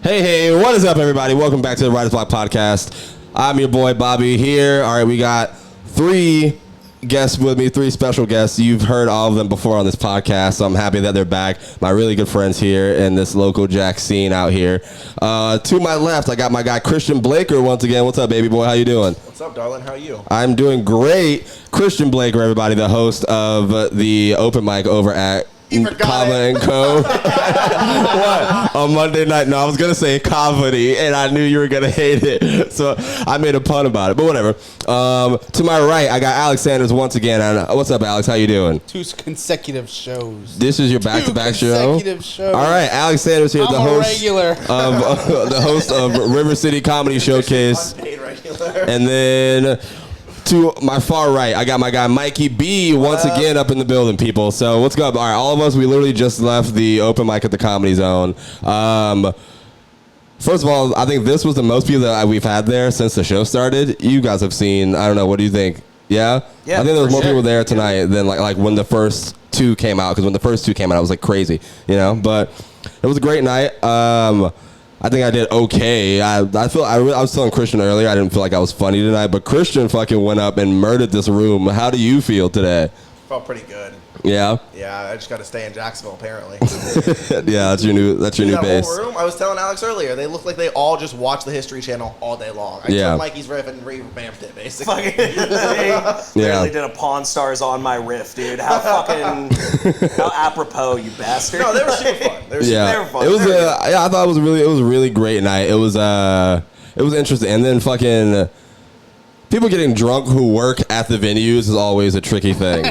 Hey, what is up, everybody? Welcome back to the Writer's Block Podcast. I'm your boy, Bobby, here. All right, we got 3 guests with me, 3 special guests. You've heard all of them before on this podcast, so I'm happy that they're back. My really good friends here in this local Jax scene out here. To my left, I got my guy, Christian Blaker, once again. What's up, baby boy? How you doing? What's up, darling? How are you? I'm doing great. Christian Blaker, everybody, the host of the OpenMic over at Kava&Co. What? On Monday night. No, I was going to say Kava&Co, and I knew you were going to hate it. So I made a pun about it. But whatever. To my right, I got Alex Sanders once again. What's up, Alex? How you doing? 2 consecutive shows. This is your back-to-back show? Consecutive shows. All right, Alex Sanders here, the host of RiverCity Comedy Showcase. Unpaid regular. And then to my far right, I got my guy Mikey B once again up in the building, people. So what's up? All right, all of us, we literally just left the open mic at the Comedy Zone. First of all, I think this was the most people that we've had there since the show started. You guys have seen, I don't know, what do you think? Yeah? Yeah, I think there was more sure. people there tonight than like when the first 2 came out, because when the first 2 came out, it was like crazy, you know? But it was a great night. I think I did okay. I was telling Christian earlier, I didn't feel like I was funny tonight, but Christian fucking went up and murdered this room. How do you feel today? Felt pretty good. Yeah? Yeah, I just got to stay in Jacksonville, apparently. Yeah, that's your new that base. whole room, I was telling Alex earlier, they look like they all just watch the History Channel all day long. I took Mikey's riff and revamped it, basically. They really did a Pawn Stars on my riff, dude. How apropos, you bastard. No, they were super fun. They were fun. It was I thought it was a really great night. It was interesting. And then fucking people getting drunk who work at the venues is always a tricky thing.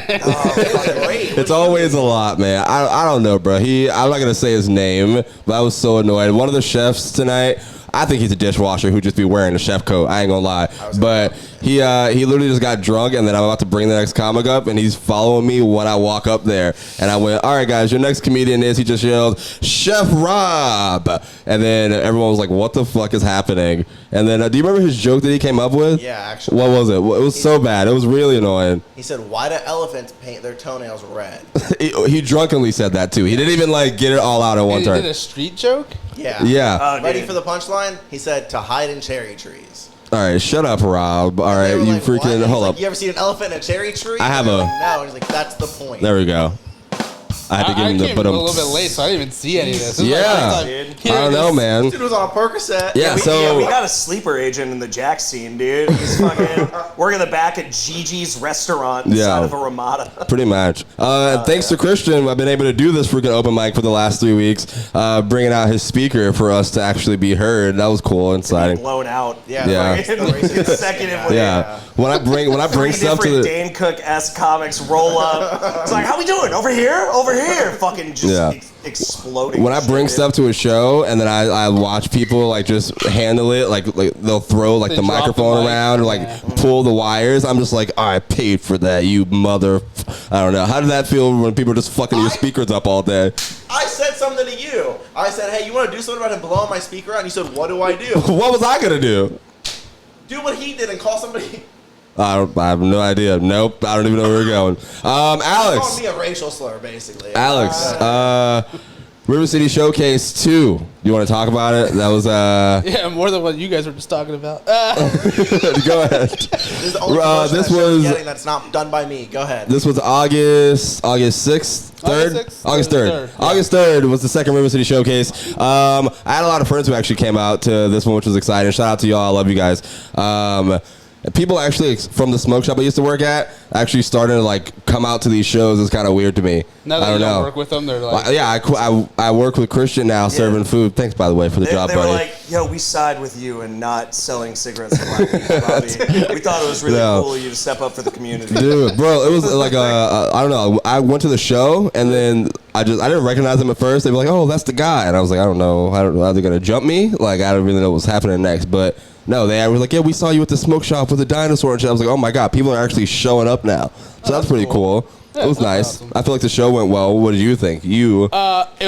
It's always a lot, man. I don't know, bro. I'm not gonna say his name, but I was so annoyed. One of the chefs tonight, I think he's a dishwasher who just be wearing a chef coat. I ain't gonna lie, but he literally just got drunk, and then I'm about to bring the next comic up, and he's following me when I walk up there, and I went, "All right, guys, your next comedian is." He just yelled, "Chef Rob," and then everyone was like, "What the fuck is happening?" And then, do you remember his joke that he came up with? Yeah, actually. What was it? It was so bad. It was really annoying. He said, "Why do elephants paint their toenails red?" He drunkenly said that too. He didn't even like get it all out in one He turn. did a street joke? Yeah. Yeah. Ready for the punchline? He said, "To hide in cherry trees." All right, shut up, Rob. All right, you like, freaking what? hold Like, up. you ever seen an elephant in a cherry tree? I have and a- they're like, no, and he's like, "That's the point." There we go. I had to give him the came a but little bit late, so I didn't even see any of this. It was Yeah. like, I don't know, man. Dude was on a Percocet. Yeah, we got a sleeper agent in the Jax scene, dude. He's fucking working the back at Gigi's restaurant inside of a Ramada. Pretty much. Thanks to Christian, I've been able to do this freaking open mic for the last 3 weeks, bringing out his speaker for us to actually be heard. That was cool and exciting. Blown out. Yeah. Consecutively. Yeah. When I bring 3 stuff to different the Dane Cook-esque comics roll up. It's like, how we doing? Over here? Over here. Fucking just exploding. when I bring stuff to a show and then I watch people like just handle it, like they'll throw like They the drop microphone the mic. around or like pull the wires, I'm just like, oh, I paid for that, you mother. I don't know. How did that feel when people are just fucking your speakers up all day? I said something to you. I said, "Hey, you want to do something about him blowing my speaker out?" And you said, "What do I do?" What was I gonna do? Do what he did and call somebody. I have no idea. Nope. I don't even know where we're going. Alex. Calling me a racial slur, basically. Alex. River City Showcase 2. Do you want to talk about it? That was Yeah, more than what you guys were just talking about. Go ahead. This is the only promotion this that show's was getting that's not done by me. Go ahead. This was August 6th, 3rd? August 3rd. August 3rd was the second River City Showcase. I had a lot of friends who actually came out to this one, which was exciting. Shout out to y'all. I love you guys. People actually from the smoke shop I used to work at actually started to like come out to these shows. It's kind of weird to me. Now that I don't you know. work with them, they're like... Well, yeah, I work with Christian now serving food. Thanks, by the way, for the job, They buddy. were like, "Yo, we side with you and not selling cigarettes to black people, Bobby. We thought it was really cool of you to step up for the community." Dude, bro, it was like I don't know. I went to the show and then I didn't recognize him at first. They were like, "Oh, that's the guy," and I was like, "I don't know. Are they gonna jump me? Like, I don't really know what's happening next." But no, they were like, "Yeah, we saw you at the smoke shop with a dinosaur and shit." I was like, "Oh my god, people are actually showing up now." So that's pretty cool. Yeah, it was nice. awesome. I feel like the show went well. What did you think? It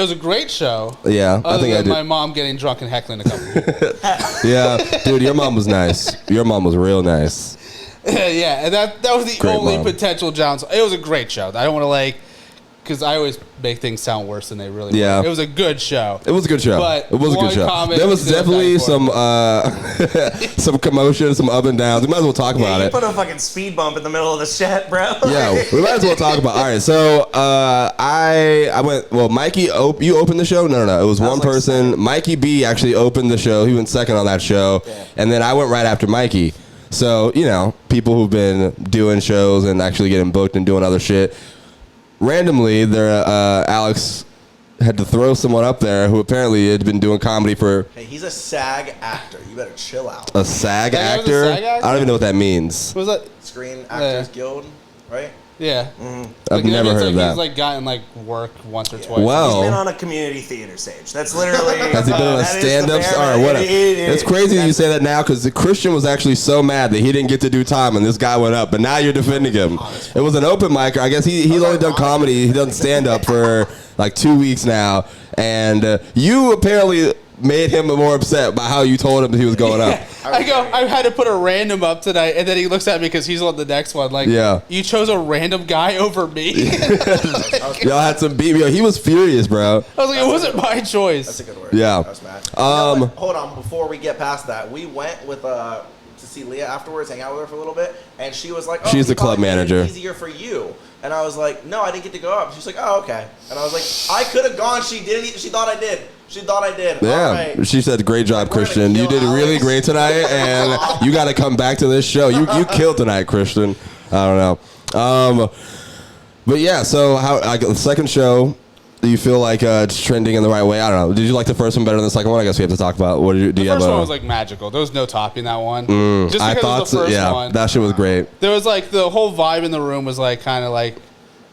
was a great show. Yeah, I Other think I than did. my mom getting drunk and heckling a couple people. Yeah, dude, your mom was nice. Your mom was real nice. Yeah, and that was the Great only mom. potential downside. It was a great show. I don't want to because I always make things sound worse than they really Yeah. were. It was a good show. It was a good show. But it was a good one show. comment There was still definitely back some some commotion, some up and downs. We might as well talk about You it. put a fucking speed bump in the middle of the set, bro. Yeah, we might as well talk about. All right, so I went. Well, Mikey, you opened the show. No. It was one like person. second. Mikey B actually opened the show. He went second on that show, and then I went right after Mikey. So people who've been doing shows and actually getting booked and doing other shit. Randomly, Alex had to throw someone up there who apparently had been doing comedy for Hey, he's a SAG actor. You better chill out. a SAG That guy was a actor. SAG actor? I don't even know what that means. What was that? Screen Actors Guild, right? Yeah. I've never heard of that. He's like gotten like work once or twice. Well, He's been on a community theater stage. That's literally. has he been on a that is the stand-up? bare- All right, whatever. It's crazy that you that's- say that now because the Christian was actually so mad that he didn't get to do time and this guy went up. But now you're defending him. It was an open mic. I guess he's only done comedy. He doesn't stand up for like 2 weeks now. And you apparently made him more upset by how you told him that he was going up. I had to put a random up tonight, and then he looks at me because he's on the next one. Like, Yeah. you chose a random guy over me. Y'all had some beef. Yo, he was furious, bro. I was like, it wasn't my That's choice. a good word. Yeah. I was mad. You know what? Hold on, before we get past that, we went with to see Leah afterwards, hang out with her for a little bit, and she was like, "Oh, She's we the club probably made it manager. Easier for you." And I was like, "No, I didn't get to go up." She's like, "Oh, okay." And I was like, "I could have gone. She didn't. She thought I did. She thought I did." Yeah, All right. she said, "Great job, We're gonna Christian. You kill did really Alex." great tonight, and you got to come back to this show. You killed tonight, Christian." I don't know, but yeah. So how the second show? Do you feel like it's trending in the right way? I don't know. Did you like the first one better than the second one? I guess we have to talk about. What do The you have? first one was like magical. There was no topping that one. Just I because thought it was the so. first Yeah, one. that shit was great. There was like the whole vibe in the room was like kind of like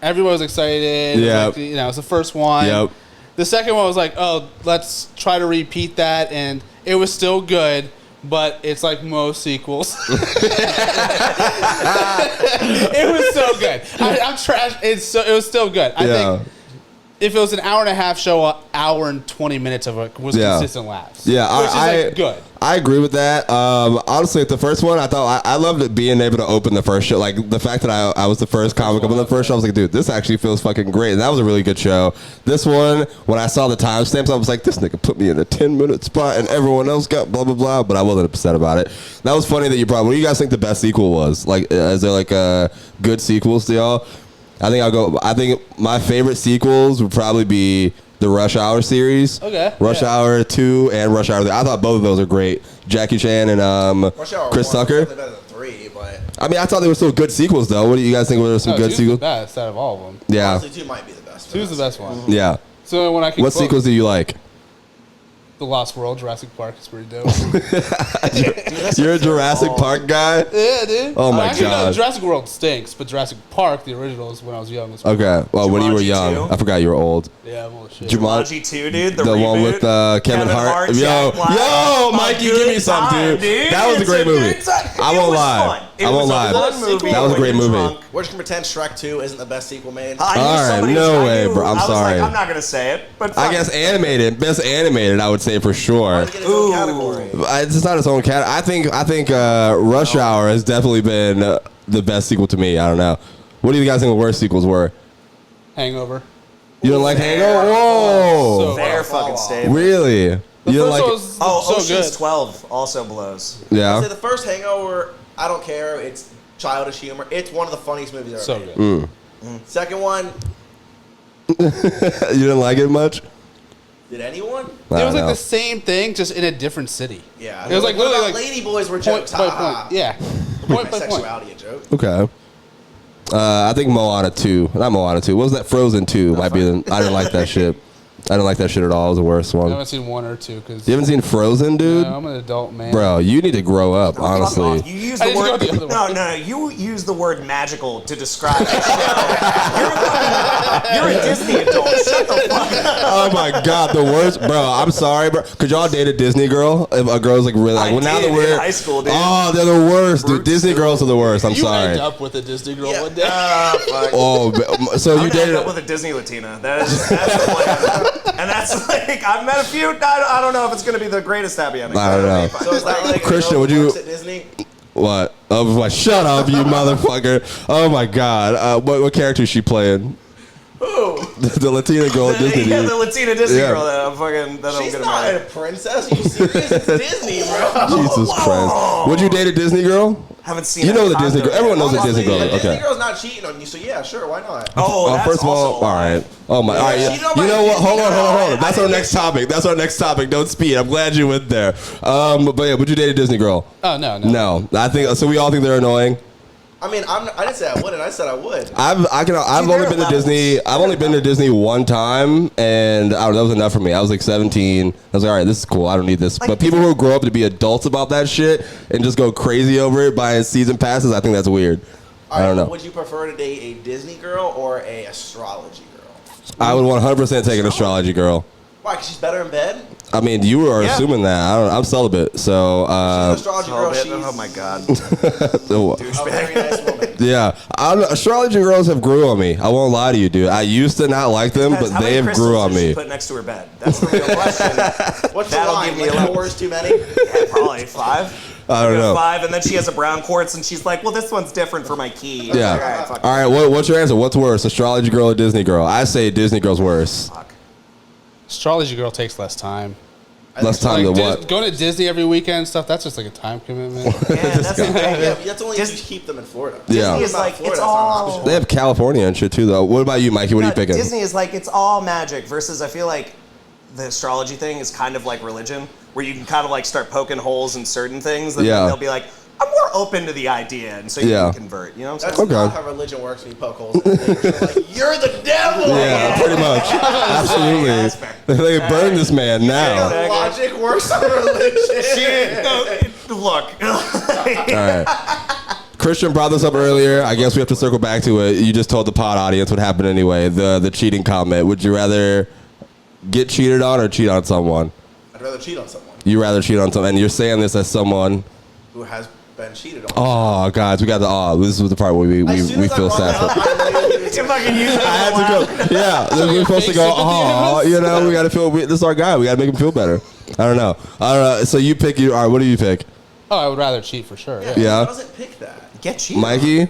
everyone was excited. Yeah. Like, it was the first one. Yep. The second one was like, oh, let's try to repeat that, and it was still good, but it's like most sequels. It was so good. I'm trash. It was still good. I Yeah. think if it was an hour and a half show, an hour and 20 minutes of it was consistent laughs. Yeah, which is like good. I agree with that. Honestly, at the first one, I thought I loved it being able to open the first show. Like the fact that I was the first comic up on the first show, I was like, dude, this actually feels fucking great. And that was a really good show. This one, when I saw the timestamps, I was like, this nigga put me in a 10-minute spot and everyone else got blah, blah, blah. But I wasn't upset about it. That was funny that you brought. What do you guys think the best sequel was? Like, is there like good sequels to y'all? I think my favorite sequels would probably be the Rush Hour series. Okay. Rush Hour 2 and Rush Hour 3. I thought both of those are great. Jackie Chan and Rush Hour Chris 1 was Tucker. definitely better than 3, but I mean, I thought they were still good sequels, though. What do you guys think were some No, good two's sequels? the best out of all of them. Yeah. honestly, 2 might be the best. for Two's the us. best one. Yeah. So when I can What quote, sequels do you like? The Lost World, Jurassic Park is pretty dope. You're a Jurassic Park guy? Yeah, dude. Oh my Actually, God. No, Jurassic World stinks, but Jurassic Park, the originals, when I was young, was Okay. Well, when you were Jumanji young. 2? I forgot you were old. Yeah, I'm old shit. Jumanji 2, dude. The one reboot. with Kevin Hart. Yo, Jack Black. yo, A Mikey, good give me some, time, dude. That was a It's great movie. good time. I It won't was lie. fun. It I was won't a lie. fun movie That was a when great you're movie. drunk. We're just gonna pretend Shrek 2 isn't the best sequel made. I knew All right, somebody no was- I way, knew- bro. I'm I was sorry. Like, I'm not gonna say it, but I fuck guess it. best animated, I would say for sure. It's its own category. It's not its own cat. I think Rush Hour has definitely been the best sequel to me. I don't know. What do you guys think the worst sequels were? Hangover. You don't like Fair. Hangover? Whoa. So- Fair fucking statement. Really? The You don't first like one it? was Oh, so Ocean's good. 12 also blows. I'd say Yeah. the first Hangover, I don't care. It's childish humor. It's one of the funniest movies ever So made. good. Second one, You didn't like it much? did anyone? I It don't was like know. the same thing, just in a different city. Yeah. It was like what literally about like Lady Boys were point jokes. by Ha ha. point. Yeah. My Point by point. sexuality a joke. Okay. I think Moana 2. Not Moana 2. What was that? Frozen 2 might be. I didn't like that shit. I didn't like that shit at all. It was the worst I one. haven't seen one or two because You haven't seen Frozen, dude? I'm an adult man. Bro, you need to grow up, Fuck off. honestly. You use I the need to go word. the other No, way. no, you use the word magical to describe the show. You're a Disney adult. Shut the fuck up. Oh my god, the worst, bro. I'm sorry, bro. Could y'all date a Disney girl? If a girl's like really like, I well, now did that in we're high school, dude. oh, they're the worst, dude. Brutes, Disney dude. girls are the worst. I'm You sorry. end up with a Disney girl Yeah. one day. Fuck. Oh, so I'm you gonna end dated? up with a Disney Latina. That's the plan. And that's like, I've met a few. I don't know if it's gonna be the greatest happy ending. I don't know. So is that like Christian, a girl would who you- works at Disney? What? Oh, what? Shut up, you motherfucker! Oh my god, what character is she playing? Who? The Latina girl at Disney. Yeah, dude. the Latina Disney Yeah. girl that I'm fucking. That I'm She's gonna not marry. a princess. Are you serious? It's Disney, bro. Jesus Christ. Would you date a Disney girl? Haven't seen. You know the Encanto Disney girl. yet. Everyone knows the Honestly, Disney girl. a Disney Okay. girl's not cheating on you, so yeah, sure, why not? Oh, that's First of all, also a all lie. right. Oh my. All right. Yeah, You she don't mind know what? Disney Hold on. girl. That's our next topic. That's our next topic. Don't speed. I'm glad you went there. But yeah, would you date a Disney girl? Oh no. No. I think so. We all think they're annoying. I mean, I didn't say I wouldn't. I said I would. I've only been to Disney. I've only been to Disney one time, and that was enough for me. I was like 17. I was like, all right, this is cool. I don't need this. But people who grow up to be adults about that shit and just go crazy over it buying season passes, I think that's weird. I don't know. Would you prefer to date a Disney girl or a astrology girl? I would 100% take an astrology girl. Why? Because she's better in bed? I mean, you are Yeah. assuming that. I don't know. I'm celibate, so She's an astrology girl. She's Oh my god. so, a very nice woman. yeah. I don't know. Astrology girls have grew on me. I won't lie to you, dude. I used to not like them, but How they many have crystals grew on does she me. put next to her bed? That's the real question. What's the That'll line? give me Like, a four is too many? Yeah, probably 5. I don't know. 5, and then she has a brown quartz, and she's like, "Well, this one's different for my key." I'm Yeah. like, all right, fuck All right. What's your answer? What's worse, astrology girl or Disney girl? I say Disney girl's worse. Fuck. Astrology girl takes less time. Less time Like, than what? going to Disney every weekend and stuff, that's just like a time commitment. Yeah, that's the thing. Yeah, that's only if Dis- you keep them in Florida. Yeah. Disney is Not like, Florida, it's that's not an all. option. They have California and shit too, though. What about you, Mikey? What are you picking? Disney is like, it's all magic, versus I feel like the astrology thing is kind of like religion, where you can kind of like start poking holes in certain things, and Yeah. then they'll be like, I'm more open to the idea, and so you Yeah. can convert. You know what I'm That's saying? Okay. not how religion works when you poke holes in things. You're like, you're the devil! Yeah, pretty much. Absolutely. That's fair. They burn this man How now. logic works on religion. Look. All right. Christian brought this up earlier. I guess we have to circle back to it. You just told the pod audience what happened anyway. The cheating comment. Would you rather get cheated on or cheat on someone? I'd rather cheat on someone You rather cheat on someone, and you're saying this as someone. who has been cheated on. Oh, guys, we got the This was the part where we As soon as I feel brought sad that for. up, I knew he was You gonna- fucking use it. I had to go. Yeah, we're supposed to go. Oh, you know, we got to feel. This is our guy. We got to make him feel better. I don't know. So you pick. All right. What do you pick? Oh, I would rather cheat for sure. Yeah. Yeah. Who doesn't pick that? Get cheated. Mikey.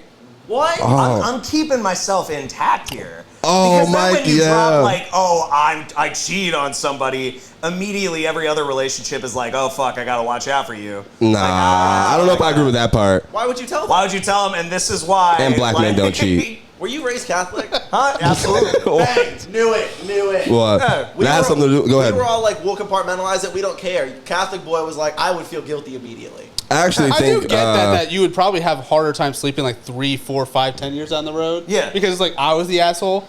What? I'm keeping myself intact here. Oh, because then Mikey, when you yeah. drop like, oh, I cheat on somebody, immediately every other relationship is like, oh fuck, I gotta watch out for you. Nah, I don't know if I agree with that part. Why would you tell them? Why would you tell them? And this is why. And black men don't cheat. Were you raised Catholic? Huh? Absolutely. Bang! Knew it. What? Yeah, We That has were- something to do. Go ahead. We were all like, we'll compartmentalize it. We don't care. Catholic boy was like, I would feel guilty immediately. I actually I think do get that you would probably have a harder time sleeping like 3, 4, 5, 10 years down the road. Yeah. Because it's like I was the asshole.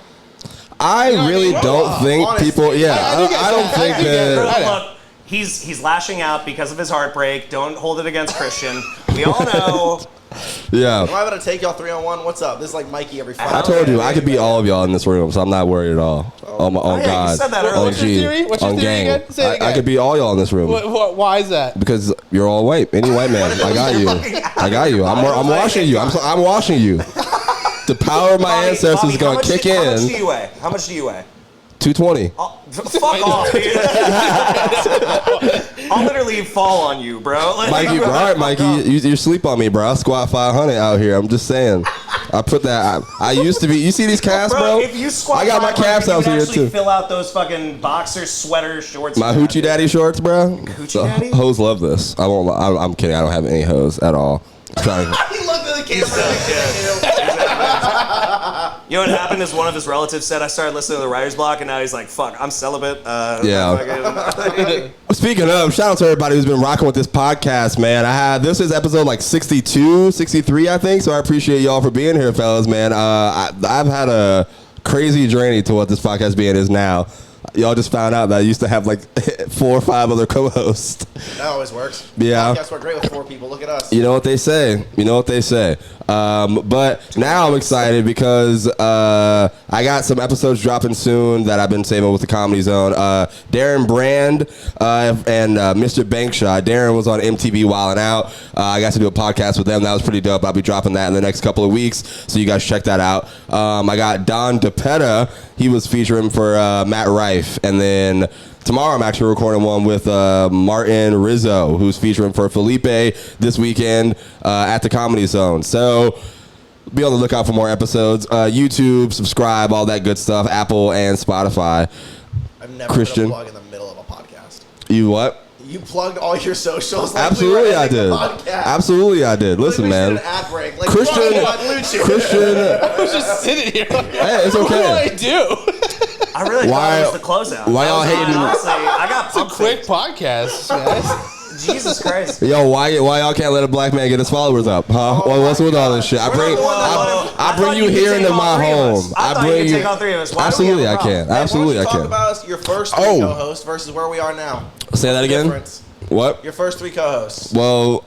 I You know what I really mean? don't think Honestly. people. Yeah, I do get I don't that. think I do get that. that. Look, he's lashing out because of his heartbreak. Don't hold it against Christian. We all know. Yeah. Am I about to take y'all 3-on-1? What's up? This is like Mikey every Friday. I told you I could beat all of y'all in this room, so I'm not worried at all. Oh my, yeah, you God. said that On earlier. What's your G, theory? What's your on theory gang. again? Say it I again. could beat all y'all in this room Why is that? because you're all white. Any white man, I got you. I got you. I'm washing you. I'm washing you. The power of my Bobby, ancestors is gonna kick How much do in. you weigh? How much do you weigh? 220. Oh, fuck off, dude. I'll literally fall on you, bro. Like, Mikey, all right, Mikey, you sleep on me, bro. I squat 500 out here. I'm just saying. I put that. I used to be. You see these calves, bro? If you squat, I got my 500, calves you out can here actually too. Fill out those fucking boxer sweater shorts. My you have, hoochie dude. daddy shorts, bro. Hoochie daddy? Hoes love this. I won't. I'm kidding. I don't have any hoes at all. I'm trying. He looked at the camera. You know what happened is one of his relatives said I started listening to the Writer's Block, and now he's like, "Fuck, I'm celibate." Yeah. Speaking of, shout out to everybody who's been rocking with this podcast, man. This is episode like 62, 63, I think. So I appreciate y'all for being here, fellas, man. I've had a crazy journey to what this podcast being is now. Y'all just found out that I used to have like 4 or 5 other co-hosts. That always works. Yeah. Podcasts work great with 4 people. Look at us. You know what they say. But now I'm excited because I got some episodes dropping soon that I've been saving with the Comedy Zone. Darren Brand and Mr. Bankshaw. Darren was on MTV Wildin' Out. I got to do a podcast with them. That was pretty dope. I'll be dropping that in the next couple of weeks, so you guys check that out. I got Don DePetta. He was featuring for Matt Rife. And then tomorrow I'm actually recording one with Martin Rizzo, who's featuring for Felipe this weekend at the Comedy Zone. So be on the lookout for more episodes. YouTube, subscribe, all that good stuff. Apple and Spotify. I've never Christian. put a plug in the middle of a podcast. You what? You plugged all your socials. Like Absolutely, we were I ending did. the podcast. Absolutely, I did. Listen, Like we man. should an ad break. Like, Christian. I was just sitting here. Like, Hey, it's what okay. do I do? I really Why- thought it was the closeout. why y'all hating- Honestly, I got It's a pumped. quick podcast, guys. Jesus Christ. Yo, why y'all can't let a black man get his followers up, huh? Oh well, what's my with all God. this shit? I We're bring not the one that I I bring thought you you could here take into all my three of us. home. I thought you bring could take all three of us. Why do we Absolutely, have a I problem? can. Hey, Absolutely, why I don't you can. talk about your first three Oh. co-hosts versus where we are now. Say that again. Difference. What? Your first three co-hosts. Well,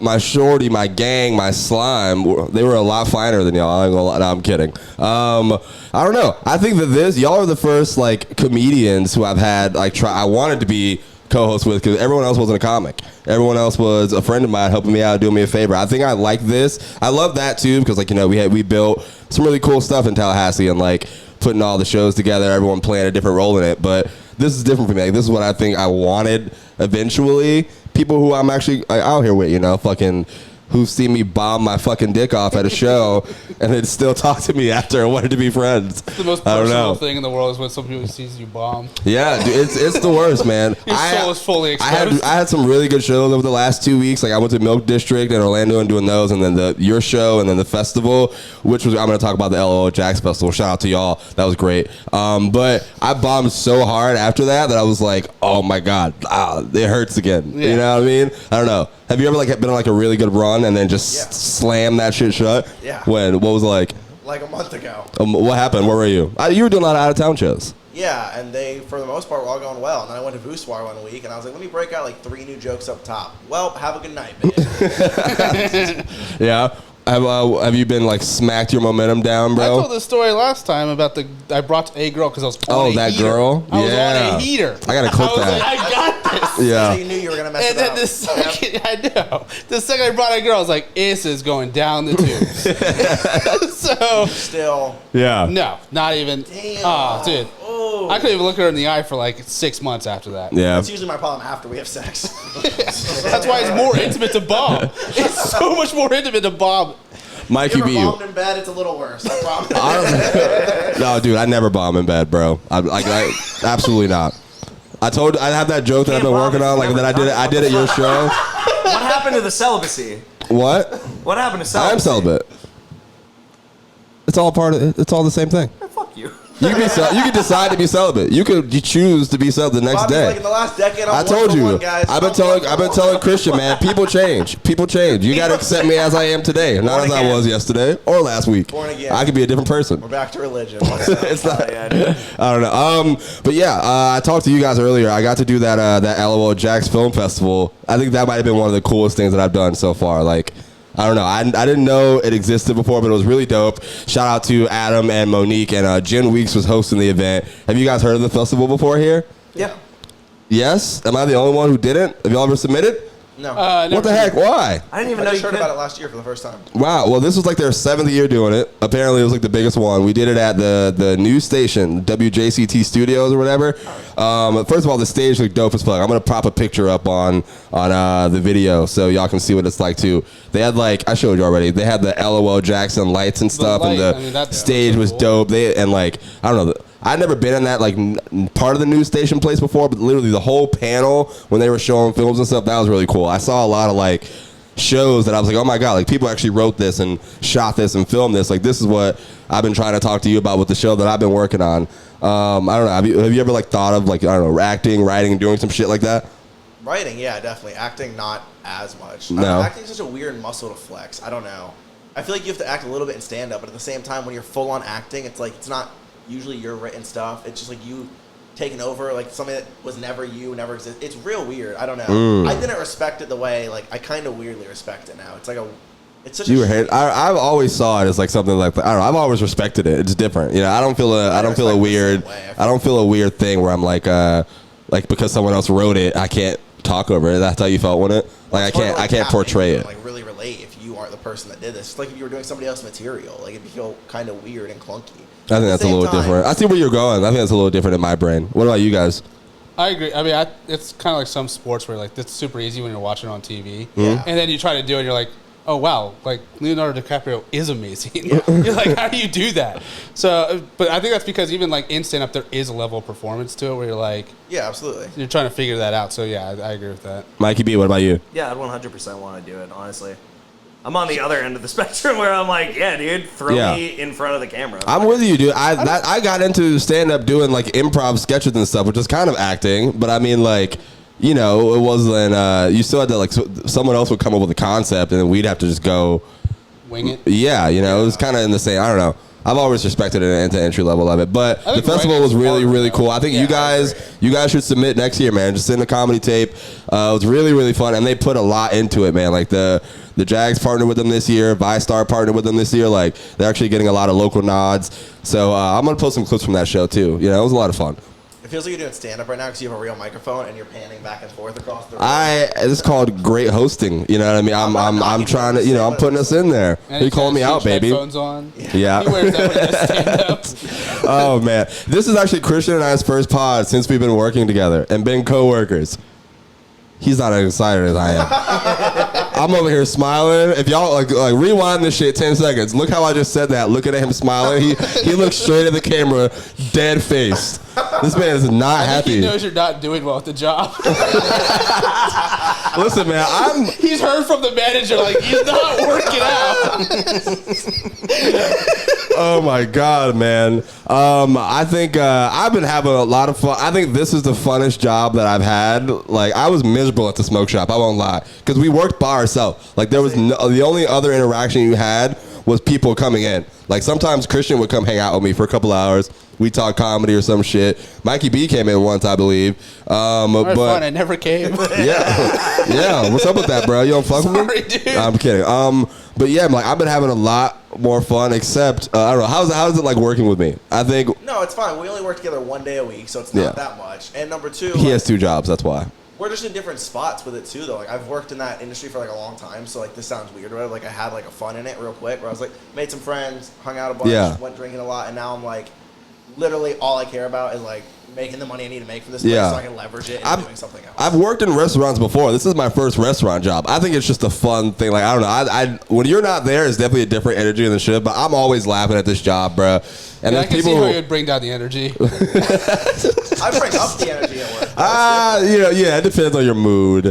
my shorty, my gang, my slime, they were a lot finer than y'all. I ain't gonna lie. No, I'm kidding. I don't know. I think that y'all are the first like comedians who I've had like I wanted to be co-host with because everyone else wasn't a comic. Everyone else was a friend of mine helping me out, doing me a favor. I think I like this. I love that too because like we built some really cool stuff in Tallahassee and like putting all the shows together. Everyone playing a different role in it, but this is different for me. Like, this is what I think I wanted eventually. People who I'm actually like, out here with, fucking who see me bomb my fucking dick off at a show and then still talk to me after and wanted to be friends. The most I don't personal know. thing in the world is when somebody sees you bomb. Yeah, dude, it's the worst, man. Your soul is fully exposed. I had some really good shows over the last 2 weeks. Like I went to Milk District in Orlando and doing those, and then your show, and then the festival, which was I'm going to talk about the LOL Jax Festival. Shout out to y'all, that was great. But I bombed so hard after that I was like, oh my god, it hurts again. Yeah. You know what I mean? I don't know. Have you ever like been on like a really good run and then just slam that shit shut? Yeah. When? What was it like? Like a month ago. What happened? Where were you? You were doing a lot of out of town shows. Yeah, and they, for the most part, were all going well. And then I went to VooSwar one week, and I was like, let me break out like 3 new jokes up top. Well, have a good night, bitch. Yeah. Have you been like smacked your momentum down, I bro? told this story last time about I brought a girl because I was on a that heater. girl? I was Yeah. on a heater. I gotta clip I was that. like, I got this. So Yeah. you knew you were going to mess And it then up. the second, I know. The second I brought a girl, I was like, "This is going down the tubes." So, Still. Yeah. no, not even. Damn. Oh, dude. Oh. I couldn't even look her in the eye for like 6 months after that. Yeah. That's usually my problem after we have sex. That's why it's more intimate to bomb. It's so much more intimate to bomb. Mikey You ever beat you. bombed in bed? It's a little worse. I promise. No, dude, I never bomb in bed, bro. I absolutely not. I have that joke that I've been Can't bomb working if on, you've like never that I done did it. at your show. What happened to the celibacy? What? What happened to I celibacy? am celibate. It's all part of it. It's all the same thing. Fuck you. You can decide to be celibate. You choose to be celibate the next Bobby's day. like in the last decade, I'm I told one for you. one, guys. I've been telling Christian, man. People change. People change. You got to accept me as I am today, not Born as I again. was yesterday or last week. Born again. I could be a different person. We're back to religion. It's not. Yeah, dude. I don't know. But yeah, I talked to you guys earlier. I got to do that LOL Jax Film Festival. I think that might have been one of the coolest things that I've done so far. Like, I don't know. I didn't know it existed before, but it was really dope. Shout out to Adam and Monique, and Jen Weeks was hosting the event. Have you guys heard of the festival before here? Yeah. Yes? Am I the only one who didn't? Have y'all ever submitted? No. What the heck? Why? I didn't even I know just you heard could. about it last year for the first time. Wow. Well, this was like their 7th year doing it. Apparently, it was like the biggest one. We did it at the news station, WJCT Studios or whatever. First of all, the stage looked dope as fuck. I'm gonna prop a picture up on the video so y'all can see what it's like too. They had like I showed you already. They had the LOL Jackson lights and stuff, light, and I mean, that stage was cool. dope. They and like I don't know. I'd never been in that like part of the news station place before, but literally the whole panel when they were showing films and stuff, that was really cool. I saw a lot of like shows that I was like, oh my god, like people actually wrote this and shot this and filmed this. Like this is what I've been trying to talk to you about with the show that I've been working on. I don't know. Have you ever like thought of like I don't know acting, writing, doing some shit like that? Writing, yeah, definitely. Acting, not as much. No. Acting is such a weird muscle to flex. I don't know. I feel like you have to act a little bit in stand-up, but at the same time, when you're full on acting, it's like it's not usually your written stuff. It's just like you taking over, like something that was never you, never existed. It's real weird. I don't know. I didn't respect it the way, like, I kind of weirdly respect it now. It's like it's such You were a hate. I've always saw it as like something like I don't know. I've always respected it. It's different. You know, I don't feel a respect it the weird. same way. I don't feel a weird thing where I'm like because someone else wrote it, I can't talk over it. That's how you felt when it. Like It's hard to, I can't tap portray into it. and, like really relate if you aren't the person that did this. It's like if you were doing somebody else's material. Like it'd feel kind of weird and clunky. I think that's a little different. I see where you're going. I think that's a little different in my brain. What about you guys? I agree. I mean, it's kind of like some sports where like it's super easy when you're watching on TV, Yeah. and then you try to do it, and you're like, oh wow, like Leonardo DiCaprio is amazing. You're like, how do you do that? So, but I think that's because even like in stand up, there is a level of performance to it where you're like, Yeah, absolutely. you're trying to figure that out. So yeah, I agree with that. Mikey B, what about you? Yeah, I'd 100% want to do it, honestly. I'm on the other end of the spectrum where I'm like, yeah, dude, throw me in front of the camera. I'm with you, dude. I got into stand-up doing, like, improv sketches and stuff, which is kind of acting. But, I mean, like, you know, it wasn't, you still had to, like, someone else would come up with a concept, and then we'd have to just go. Wing it? Yeah, you know, it was kind of in the same, I don't know. I've always respected it into entry level of it, but the festival was really, really cool. I think you guys should submit next year, man. Just send a comedy tape. It was really, really fun, and they put a lot into it, man. Like the Jags partnered with them this year, VyStar partnered with them this year. Like they're actually getting a lot of local nods. So I'm gonna post some clips from that show too. You know, it was a lot of fun. It feels like you're doing stand-up right now because you have a real microphone and you're panning back and forth across the room. It's called great hosting. You know what I mean? I'm trying to, you know, I'm putting us in there. You calling me out, baby? Headphones on. Yeah. He wears that when he does stand-up. Oh man, this is actually Christian and I's first pod since we've been working together and been co-workers. He's not as excited as I am. I'm over here smiling. If y'all like rewind this shit 10 seconds. Look how I just said that. Looking at him smiling. He looks straight at the camera, dead faced. This man is not happy. He knows you're not doing well at the job. Listen, man, He's heard from the manager like he's not working out. Oh my god, man. I think I've been having a lot of fun. I think this is the funnest job that I've had. Like I was miserable at the smoke shop. I won't lie, because we worked by ourselves. Like there was the only other interaction you had was people coming in. Like sometimes Christian would come hang out with me for a couple hours. We talk comedy or some shit. Mikey B came in once, I believe. But fun. I never came. Yeah. What's up with that, bro? You don't fuck with me? Dude. I'm kidding. But yeah, like I've been having a lot more fun. Except I don't know how's it like working with me? I think No, it's fine. We only work together one day a week, so it's not that much. And number two, he has 2 jobs. That's why. we're just in different spots with it too, though. Like I've worked in that industry for like a long time, so like this sounds weird, but like I had like a fun in it real quick, where I was like made some friends, hung out a bunch, went drinking a lot, and now I'm like literally all I care about is like making the money I need to make for this place so I can leverage it into doing something else. I've worked in restaurants before. This is my first restaurant job. I think it's just a fun thing. Like, I don't know. I when you're not there, it's definitely a different energy in the shift, but I'm always laughing at this job, bro. And I can see how you'd bring down the energy. I bring up the energy at work. It depends on your mood.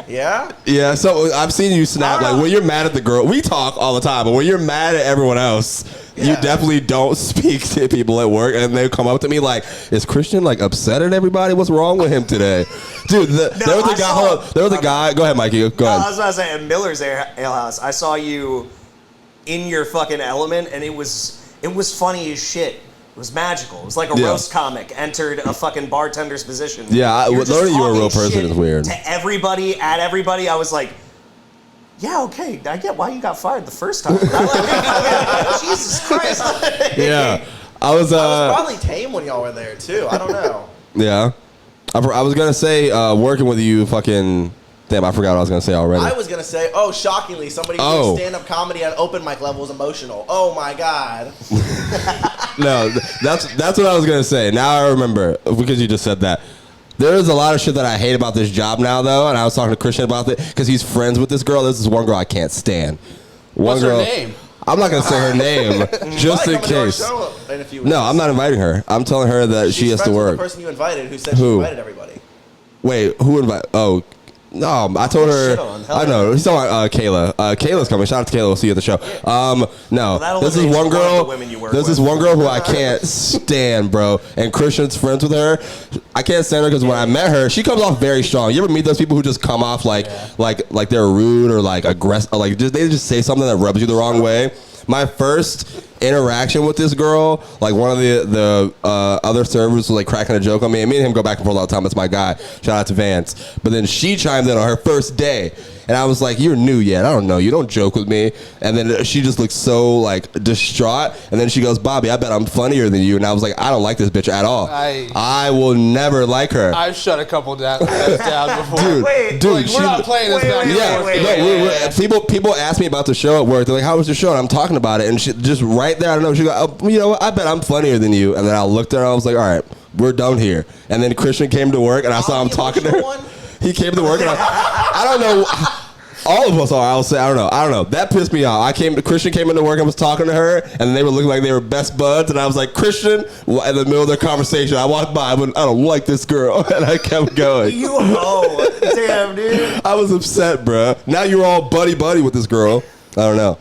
Yeah? Yeah, so I've seen you snap. Like, when you're mad at the girl, we talk all the time, but when you're mad at everyone else, you definitely don't speak to people at work, and they come up to me like, is Christian, like, upset at everybody? What's wrong with him today? Dude, there was a guy. Go ahead, Mikey. Go ahead. I was about to say, at Miller's Ale House, I saw you in your fucking element, and it was funny as shit. It was magical. It was like a roast comic entered a fucking bartender's position. Yeah, learning you're a real person is weird. To everybody, I was like, yeah, okay, I get why you got fired the first time. Jesus Christ. Yeah. I was probably tame when y'all were there, too. I don't know. Yeah. I was going to say, working with you fucking... Damn, I forgot what I was going to say already. I was going to say, shockingly, somebody doing stand-up comedy at open mic level is emotional. Oh, my God. No, that's what I was going to say. Now I remember, because you just said that. There is a lot of shit that I hate about this job now, though, and I was talking to Christian about it, because he's friends with this girl. There's this one girl I can't stand. What's her name? I'm not going to say her name, just in case. No, I'm not inviting her. I'm telling her that she has to work. The person you invited who said she invited everybody. Wait, who invited? Oh, no, I told her. I know. He's talking about Kayla. Kayla's coming. Shout out to Kayla. We'll see you at the show. No, this is one girl. This is one girl who I can't stand, bro. And Christian's friends with her. I can't stand her because when I met her, she comes off very strong. You ever meet those people who just come off like they're rude or like aggressive, or like they just say something that rubs you the wrong way? My first interaction with this girl, like one of the other servers was like cracking a joke on me, and me and him go back and forth all the time. It's my guy. Shout out to Vance. But then she chimed in on her first day, and I was like, "You're new yet. I don't know. You don't joke with me." And then she just looked so like distraught, and then she goes, "Bobby, I bet I'm funnier than you." And I was like, "I don't like this bitch at all. I will never like her." I've shut a couple down before. Dude, like, we're not playing this back. People ask me about the show at work. They're like, "How was the show?" And I'm talking about it, and she just right there, I don't know. She go, "You know what? I bet I'm funnier than you." And then I looked at her, and I was like, "All right, we're done here." And then Christian came to work, and I saw him talking to her. He came to work, and I don't know. All of us are. I'll say. I don't know. That pissed me off. Christian came into work and was talking to her, and they were looking like they were best buds. And I was like, Christian, well, in the middle of their conversation, I walked by. I don't like this girl, and I kept going. You hoe. Damn, dude. I was upset, bruh. Now you're all buddy with this girl. I don't know.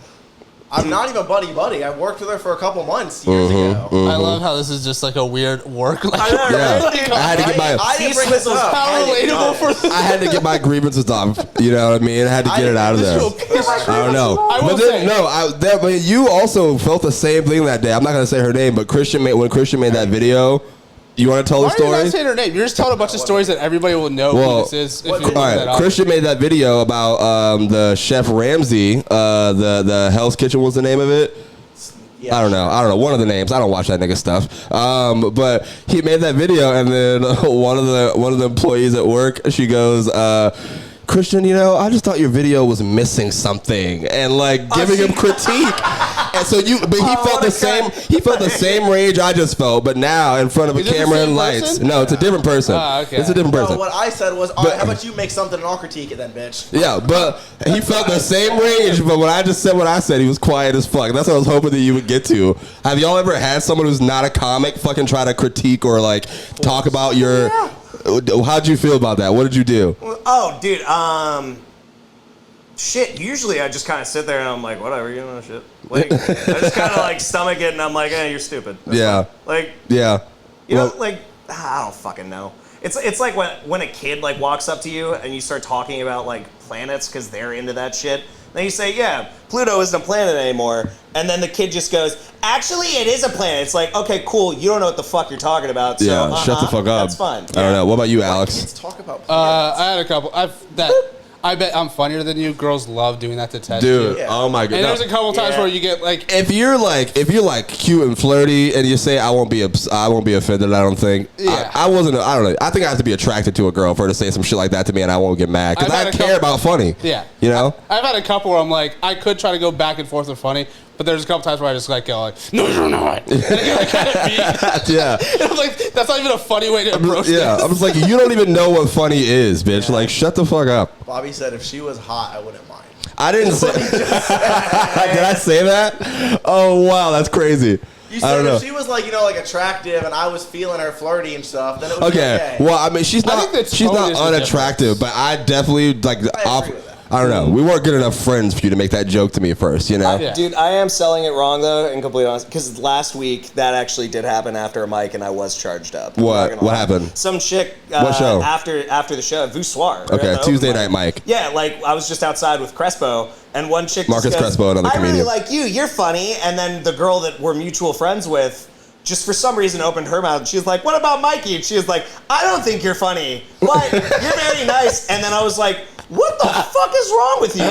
I'm not even buddy. I worked with her for a couple months years ago. I love how this is just like a weird work. Like, I know, Yeah. right? I had to get my. I didn't bring this up. how relatable for this. I had to get my grievances off. You know what I mean? I had to get it out of there. I don't know. I will But say- then, but you also felt the same thing that day. I'm not gonna say her name, but when Christian made that video, you want to tell the Why are you story? not saying her name? You're just telling a bunch of stories that everybody will know Well, who this is. If all you All look that right, up. Christian made that video about the Chef Ramsay. The Hell's Kitchen was the name of it. Yeah, I don't know. One of the names. I don't watch that nigga stuff. But he made that video, and then one of the employees at work, she goes, Christian, I just thought your video was missing something, and like giving him critique. And so he felt the same. He felt the same rage I just felt, but now in front of a Is it the camera same and lights. person? No, it's a different person. Okay. It's a different person. No, what I said was, all right, how about you make something and I'll critique it then, bitch. Yeah, but he felt the same rage. But when I just said what I said, he was quiet as fuck. That's what I was hoping that you would get to. Have y'all ever had someone who's not a comic fucking try to critique or like talk about your? How'd you feel about that? What did you do? Oh, dude. Shit. Usually I just kind of sit there and I'm like, whatever, shit. Like I just kind of like stomach it and I'm like, you're stupid. That's Yeah. fine. Like, Yeah. I don't fucking know. It's like when a kid like walks up to you and you start talking about like planets because they're into that shit. Then you say, yeah, Pluto isn't a planet anymore. And then the kid just goes, actually, it is a planet. It's like, okay, cool. You don't know what the fuck you're talking about. So, Yeah. Shut the fuck up. That's fine. I don't know. What about you, Alex? Kids talk about I had a couple. I bet I'm funnier than you. Girls love doing that to test Dude, you. oh my god. And there's a couple times Yeah. where you get like, If you're like cute and flirty and you say I won't be offended, I don't think. Yeah. I don't know. I think I have to be attracted to a girl for her to say some shit like that to me and I won't get mad because I've had I a care couple- about funny. yeah. You know? I've had a couple where I'm like, I could try to go back and forth with funny, but there's a couple times where I just like go like, no, you're not. And I get like kind of beat. Yeah. And I'm like, that's not even a funny way to approach Yeah, this. I'm just like, you don't even know what funny is, bitch. Like, shut the fuck up. Bobby said if she was hot, I wouldn't mind. I didn't say. Did I say that? Oh wow, that's crazy. You I said don't know. if she was like, like attractive and I was feeling her flirty and stuff, then it would be Okay. okay. Well, I mean, she's I not. think the She's tone not is the unattractive, but I definitely like. I agree with that. I don't know. We weren't good enough friends for you to make that joke to me first. You know. Yeah. Dude, I am selling it wrong though, in complete honesty, because last week that actually did happen after a mic, and I was charged up. I'm not What? gonna What lie. happened? Some chick. What show? After the show, VooSwar. Okay, the Tuesday open night mic. Yeah, like I was just outside with Crespo, and one chick. Marcus just goes, Crespo, another I really comedian. like you. You're funny. And then the girl that we're mutual friends with, just for some reason opened her mouth and she was like, what about Mikey? And she was like, I don't think you're funny, but you're very nice. And then I was like, what the fuck is wrong with you?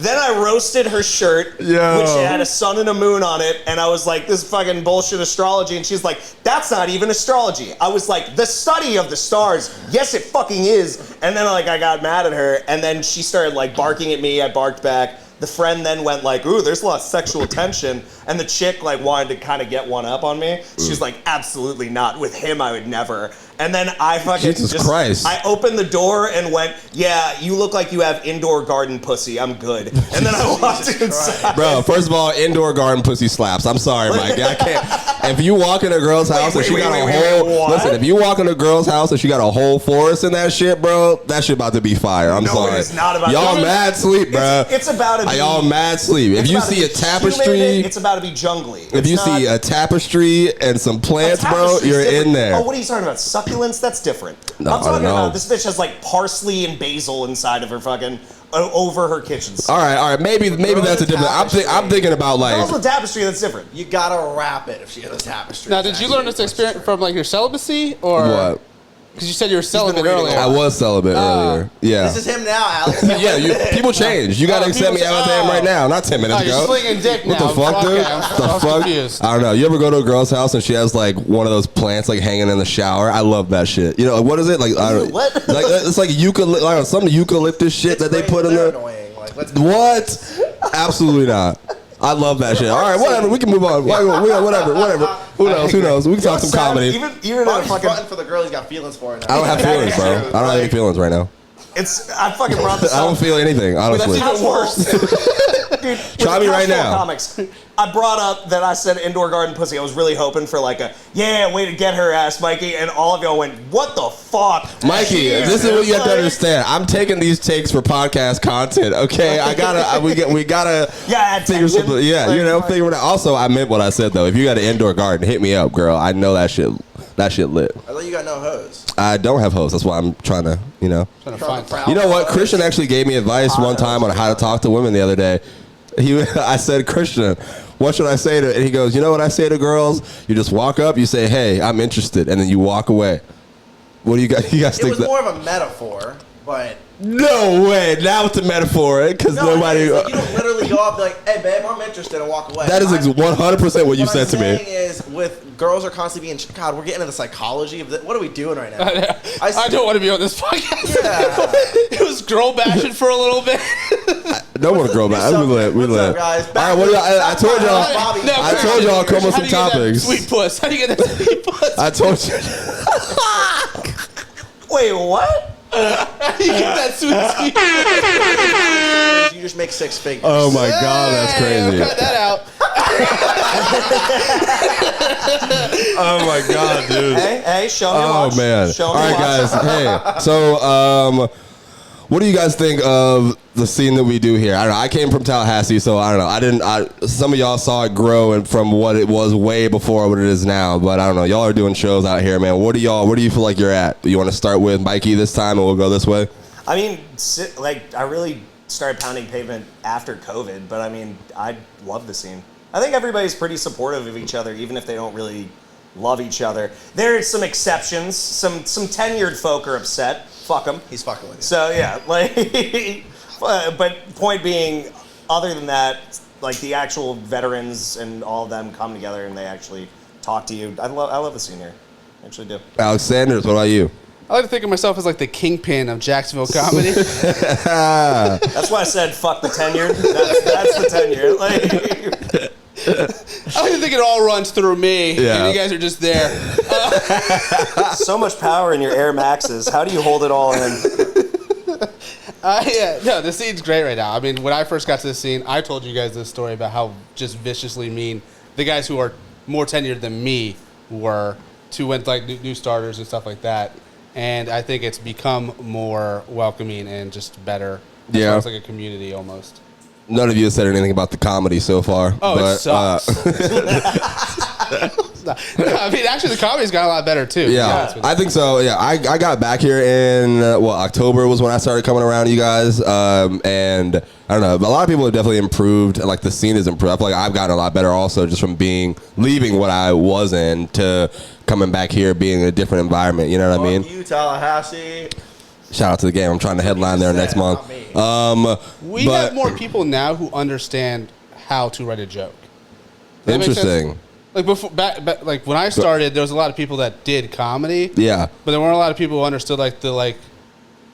Then I roasted her shirt, Yo. which had a sun and a moon on it, and I was like, this fucking bullshit astrology. And she's like, that's not even astrology. I was like, the study of the stars. Yes, it fucking is. And then like I got mad at her, and then she started like barking at me. I barked back. The friend then went like, ooh, there's a lot of sexual tension. And the chick like wanted to kind of get one up on me. She's like, absolutely not. With him, I would never. And then I fucking Jesus Christ. I opened the door and went, yeah, you look like you have indoor garden pussy. I'm good. And then I walked inside. Bro, first of all, indoor garden pussy slaps. I'm sorry, Mike. I can't. If you walk in a girl's house and she got a whole what? listen, if you walk in a girl's house and she got a whole forest in that shit, bro, that shit about to be fire. I'm No, sorry. it is not about y'all to be- mad sleep, bro. It's about to be. Are y'all mad sleep? If it's you about to see be a tapestry, humid, it's about to be jungly. if you see a tapestry and some plants, bro, tapestry's you're different. in there. Oh, what are you talking about? Succulents? That's different. No, I'm talking no. about this bitch has like parsley and basil inside of her fucking over her kitchens. All right. Maybe that's a different. I'm thinking about Girls like. with tapestry, that's different. You gotta wrap it if she has a tapestry. Now, did you learn this experience from like your celibacy or What? Because you said you were celibate reading earlier. I was celibate earlier. Yeah. This is him now, Alex. Yeah, people change. You gotta Oh, accept me people- as I am right now, not 10 minutes Oh, you're ago. slinging dick What now. the fuck, dude? Okay, The I was fuck? confused. I don't know. You ever go to a girl's house and she has like one of those plants like hanging in the shower? I love that shit. You know what is it like? I don't, What? Like it's like some eucalyptus shit that they put in They're there. annoying. Like, let's What? Absolutely not. I love that shit. All right, whatever. We can move on. Whatever. Who knows? We can talk some comedy. Even in a Bobby's fucking. fronting for the girl he's got feelings for. Now. I don't have feelings, bro. I don't have any feelings right now. I fucking brought this I don't up. feel anything, honestly. That's even worse. Dude, Try me right now. Comics, I brought up that I said indoor garden pussy. I was really hoping for like a, yeah, way to get her ass, Mikey. And all of y'all went, what the fuck? Mikey, this is what you have to understand. I'm taking these takes for podcast content, okay? We gotta figure something. Yeah, like, figure it out. Also, I meant what I said though. If you got an indoor garden, hit me up, girl. I know that shit lit. I thought you got no hose. I don't have hosts. That's why I'm trying to, Trying to find. You know what? Christian actually gave me advice one time on how to talk to women the other day. I said, Christian, what should I say to? And he goes, you know what I say to girls? You just walk up, you say, hey, I'm interested, and then you walk away. What do you guys think? It was more of a metaphor, but no way. Now it's a metaphor, because nobody. You don't literally go up and be like, hey, babe, I'm interested, and walk away. That is 100% what you said to me. What I'm saying is, with girls are constantly being, God, we're getting into the psychology of what are we doing right now? I don't want to be on this podcast. Yeah. It was girl bashing for a little bit. No one to grow back. We What's let. up, guys? All right, what do I told y'all. I told y'all come with some topics. Sweet puss. How do you get that sweet puss? I told you. Wait, what? How do you get that sweet puss? You just make six figures. Oh my God, that's crazy. Cut that out. Oh my God, dude. Hey, show me Oh watch. man. Show All me right, watch. guys. Hey, so what do you guys think of the scene that we do here? I don't know. I came from Tallahassee, so I don't know. Some of y'all saw it grow and from what it was way before what it is now. But I don't know. Y'all are doing shows out here, man. Where do you feel like you're at? Do you want to start with Mikey this time, and we'll go this way? I mean, I really started pounding pavement after COVID, but I mean, I love the scene. I think everybody's pretty supportive of each other, even if they don't really love each other. There are some exceptions. Some tenured folk are upset. Fuck them. He's fucking with you. So yeah, but point being, other than that, like the actual veterans and all of them come together and they actually talk to you. I love the scene here. I actually do. Alex Sanders, what about you? I like to think of myself as like the kingpin of Jacksonville comedy. That's why I said fuck the tenure. That's the tenure. Like, I like to think it all runs through me, Yeah. and you guys are just there. so much power in your Air Maxes. How do you hold it all in? No, the scene's great right now. I mean, when I first got to the scene, I told you guys this story about how just viciously mean the guys who are more tenured than me were to when like new starters and stuff like that. And I think it's become more welcoming and just better. Yeah. It's like a community almost. None of you have said anything about the comedy so far. Oh, but, it sucks. I mean, actually, the comedy's got a lot better, too. Yeah, I think so. Yeah, I got back here in, October was when I started coming around you guys. And I don't know, a lot of people have definitely improved. Like, the scene has improved. I feel like I've gotten a lot better also just from leaving what I was in to coming back here, being in a different environment. You know what I mean? You, Tallahassee. Shout out to the game. I'm trying to headline there next month. We have more people now who understand how to write a joke. Does that make sense? Interesting. Like before, like when I started, there was a lot of people that did comedy. Yeah. But there weren't a lot of people who understood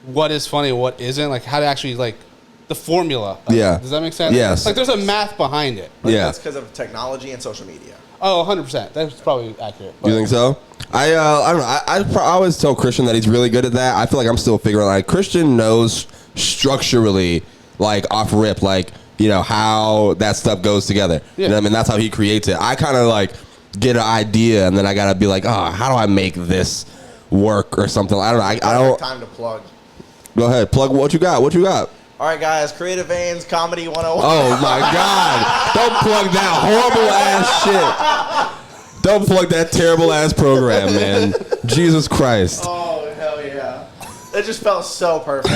what is funny, what isn't, like how to actually the formula. Yeah. Does that make sense? Yes. Like there's a math behind it. Yeah. That's because of technology and social media. Oh, 100%. That's probably accurate. You think so? I don't know. I always tell Christian that he's really good at that. I feel like I'm still figuring out. Like, Christian knows structurally, like, off rip, like, you know, how that stuff goes together. Yeah. You know what I mean? That's how he creates it. I kind of, like, get an idea, and then I got to be like, oh, how do I make this work or something? I don't know. I don't. Time to plug. Go ahead. Plug what you got. What you got? All right, guys. Creative Veins Comedy 101. Oh, my God. Don't plug that horrible ass shit. Don't plug that terrible ass program, man. Jesus Christ. Oh, hell yeah. It just felt so perfect.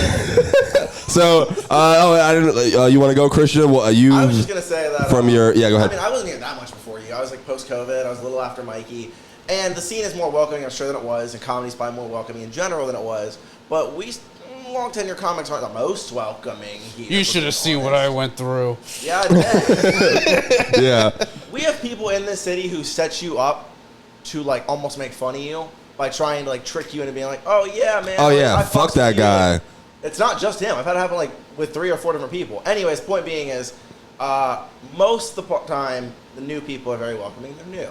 So, I didn't. You want to go, Christian? Well, you? I was just gonna say that from your. Yeah, go ahead. I mean, I wasn't here that much before you. I was like post-COVID. I was a little after Mikey, and the scene is more welcoming, I'm sure, than it was, and comedy's probably more welcoming in general than it was. But long tenure comics aren't the most welcoming here. You should have seen what I went through. Yeah, I did. Yeah. We have people in this city who set you up to like almost make fun of you by trying to like trick you into being like, oh yeah, man. Oh like, yeah, I fuck fucks that with you. guy. It's not just him. I've had it happen like with 3 or 4 different people. Anyways, point being is, most of the time, the new people are very welcoming. They're new.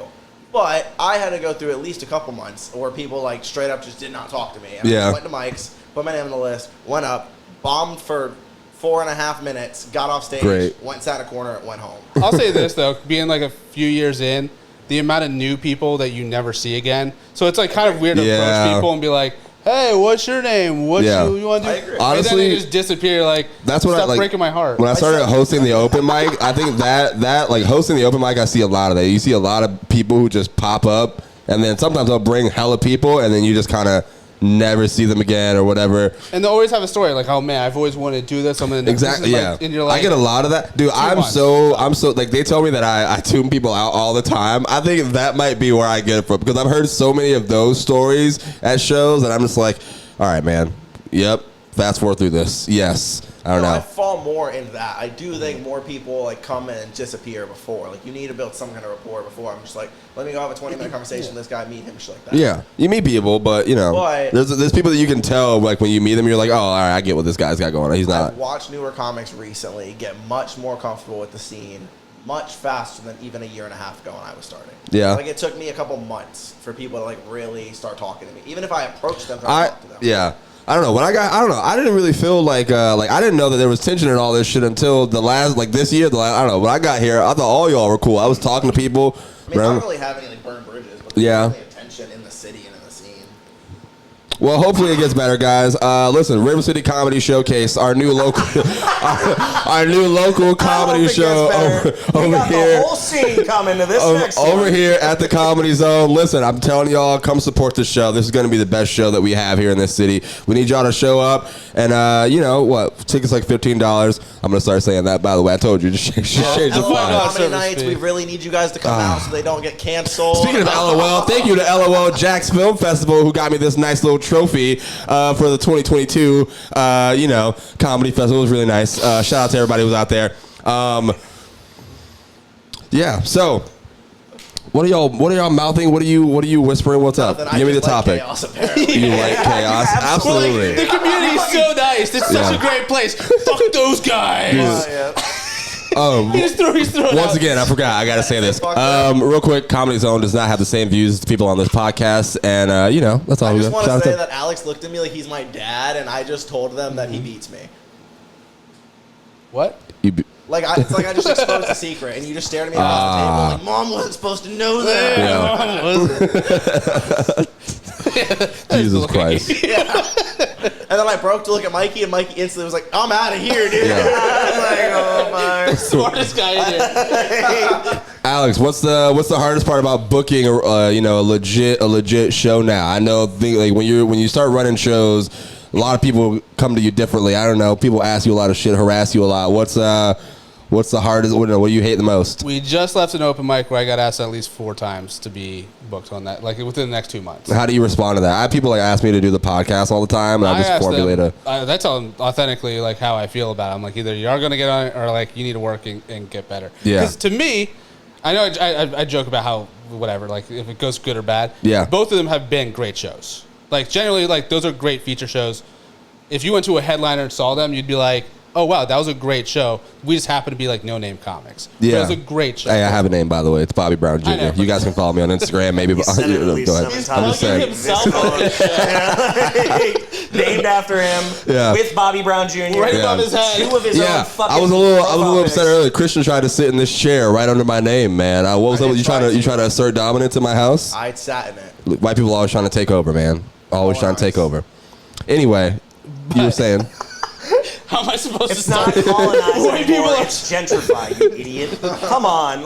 But I had to go through at least a couple months where people like straight up just did not talk to me. I Yeah. went to Mike's, put my name on the list, went up, bombed for 4.5 minutes, got off stage, went sat in a corner, went home. I'll say this though, being like a few years in, the amount of new people that you never see again. So it's like kind of weird to approach people and be like, "Hey, what's your name? What you want to do?" I agree. Honestly, and then they just disappear. Like, that's what stop breaking my heart. When I started hosting the open mic, I think that like hosting the open mic, I see a lot of that. You see a lot of people who just pop up, and then sometimes they'll bring hella people, and then you just kind of never see them again or whatever. And they'll always have a story like, "Oh man, I've always wanted to do this. I'm gonna exactly and you're like, I get a lot of that, dude. I'm so like they tell me that I tune people out all the time. I think that might be where I get it from because I've heard so many of those stories at shows, and I'm just like, all right, man. Yep. Fast forward through this. Yes. I don't know. I fall more into that. I do think more people like come and disappear before. Like you need to build some kind of rapport before. I'm just like, let me go have a 20-minute conversation with this guy, meet him, shit like that. Yeah, you meet people, but you know, there's people that you can tell like when you meet them, you're like, oh, all right, I get what this guy's got going on. He's not. I've watched newer comics recently get much more comfortable with the scene, much faster than even a year and a half ago when I was starting. Yeah, like it took me a couple months for people to like really start talking to me, even if I approached them. Talk to them. Yeah. I don't know. When I don't know. I didn't really feel like I didn't know that there was tension in all this shit until this year. I don't know. When I got here, I thought all y'all were cool. I was talking to people. I mean, I don't really have any like burned bridges, but there's definitely tension in the city and in the scene. Well, hopefully it gets better, guys. Listen, RiverCity Comedy Showcase, our new local, our new local comedy show over here. The whole scene coming to this next over here at the Comedy Zone. Listen, I'm telling y'all, come support this show. This is going to be the best show that we have here in this city. We need y'all to show up, and you know what? Tickets like $15. I'm gonna start saying that. By the way, I told you, just change the file. Comedy nights, we really need you guys to come out so they don't get canceled. Speaking of LOL, thank you to LOL Jax Film Festival who got me this nice little trophy for the 2022 comedy festival. It was really nice. Shout out to everybody who was out there. Yeah, so what are y'all mouthing? What are you whispering? What's up? Give me the topic. Chaos, apparently. You like chaos? Absolutely. The community is so nice. It's such a great place. Fuck those guys. Once again, I forgot. I gotta say this. Real quick, Comedy Zone does not have the same views as people on this podcast, and that's all. I just want to say that Alex looked at me like he's my dad, and I just told them that he beats me. What? It's like I just exposed a secret, and you just stared at me across the table like, Mom wasn't supposed to know that. Jesus Christ. Yeah. And then I broke to look at Mikey, and Mikey instantly was like, I'm out of here, dude. Yeah. I was like, oh my. Smartest guy in here. Alex, what's the hardest part about booking a legit show now? I know like when you start running shows, a lot of people come to you differently. I don't know. People ask you a lot of shit, harass you a lot. What's the hardest? What do you hate the most? We just left an open mic where I got asked at least 4 times to be booked on that, like within the next 2 months. How do you respond to that? I have people like ask me to do the podcast all the time, and I just formulate I tell them authentically like how I feel about it. I'm like, either you are going to get on it or like you need to work and get better. Yeah. Because to me, I know I joke about how whatever, like if it goes good or bad. Yeah. Both of them have been great shows. Like generally, like those are great feature shows. If you went to a headliner and saw them, you'd be like, oh, wow, that was a great show. We just happen to be like no-name comics. Yeah. But it was a great show. Hey, I have a name, by the way. It's Bobby Brown Jr. You guys can follow me on Instagram, maybe. Go ahead. I'm just saying. Named after him with Bobby Brown Jr. Right above his head. 2 of his own fucking I was a little upset earlier. Christian tried to sit in this chair right under my name, man. What was up? You trying to assert dominance in my house? I sat in it. White people always trying to take over, man. Always trying to take over. Anyway, you were saying... How am I supposed to start? It's not colonized anymore. It's gentrified, you idiot. Come on.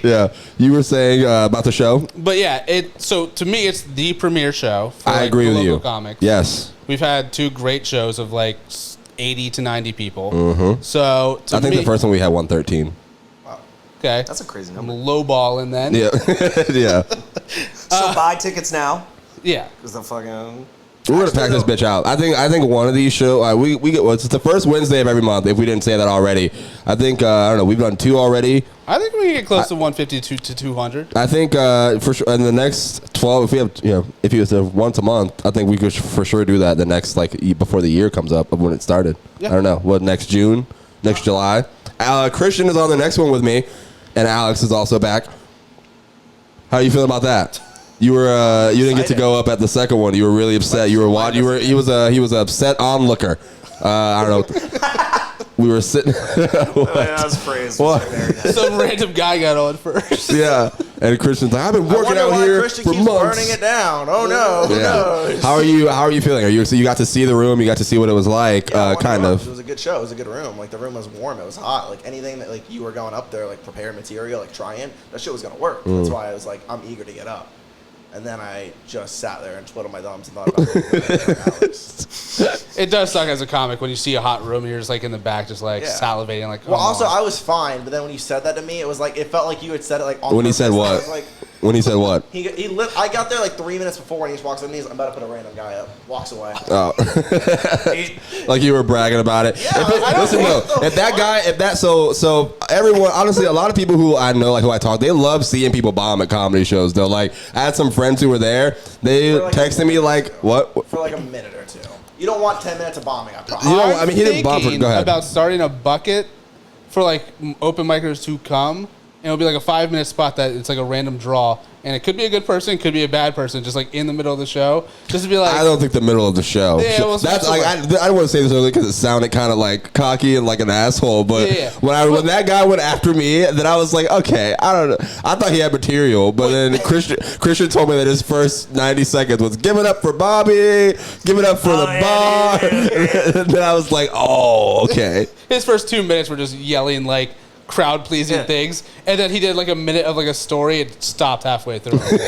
Yeah, you were saying about the show? But yeah, so to me, it's the premiere show for I agree with you. Comics. Yes. We've had 2 great shows of like 80 to 90 people. Mm-hmm. So I think the first one we had 113. Wow. Okay. That's a crazy number. I'm lowballing then. Yeah. Yeah. So buy tickets now. Yeah. Because the fucking... We're gonna pack this bitch out. I think one of these shows we get. Well, it's the first Wednesday of every month. If we didn't say that already, I think I don't know. We've done 2 already. I think we can get close to 150 to 200. I think for sure. In the next 12, if we have if you was to once a month, I think we could for sure do that. The next before the year comes up of when it started. Yeah. I don't know. What next June, next July. Christian is on the next one with me, and Alex is also back. How are you feeling about that? You didn't get to go up at the second one. You were really upset. You were watching. He was an upset onlooker. I don't know. We were sitting. That was phrased. Some random guy got on first. Yeah, and Christian's like, I've been working out here Christian for keeps months. burning it down. Oh no! Who knows? How are you feeling? So you got to see the room. You got to see what it was like. Yeah, Kind of. It was a good show. It was a good room. Like the room was warm. It was hot. Like anything that like you were going up there, like prepared material, like trying, that shit was gonna work. That's why I was like, I'm eager to get up. And then I just sat there and twiddled my thumbs and thought about it. It does suck as a comic when you see a hot room and you're just like in the back, just like salivating. Like, well, also I was fine, but then when you said that to me, it was like it felt like you had said it like on When he said what? Like, when he said what? I got there like 3 minutes before, and he just walks up and he's I'm about to put a random guy up. Walks away. Oh, like you were bragging about it. Yeah, So everyone, honestly, a lot of people who I know, like who I talk, they love seeing people bomb at comedy shows. Though, like I had some friends who were there. They texted me like, "What?" For like a minute or two. You don't want 10 minutes of bombing. I promise. You know, I mean, he didn't bomb. Go ahead. About starting a bucket for like open micers to come. And it'll be like a 5-minute spot that it's like a random draw. And it could be a good person, could be a bad person, just like in the middle of the show. Just to be like, I don't think the middle of the show. Yeah, well, that's like I don't want to say this earlier because it sounded kind of like cocky and like an asshole. But when that guy went after me, then I was like, okay, I don't know. I thought he had material, but then Christian told me that his first 90 seconds was give it up for Bobby, give it up for the bar. And then I was like, oh, okay. His first 2 minutes were just yelling like crowd pleasing things, and then he did like a minute of like a story and stopped halfway through. He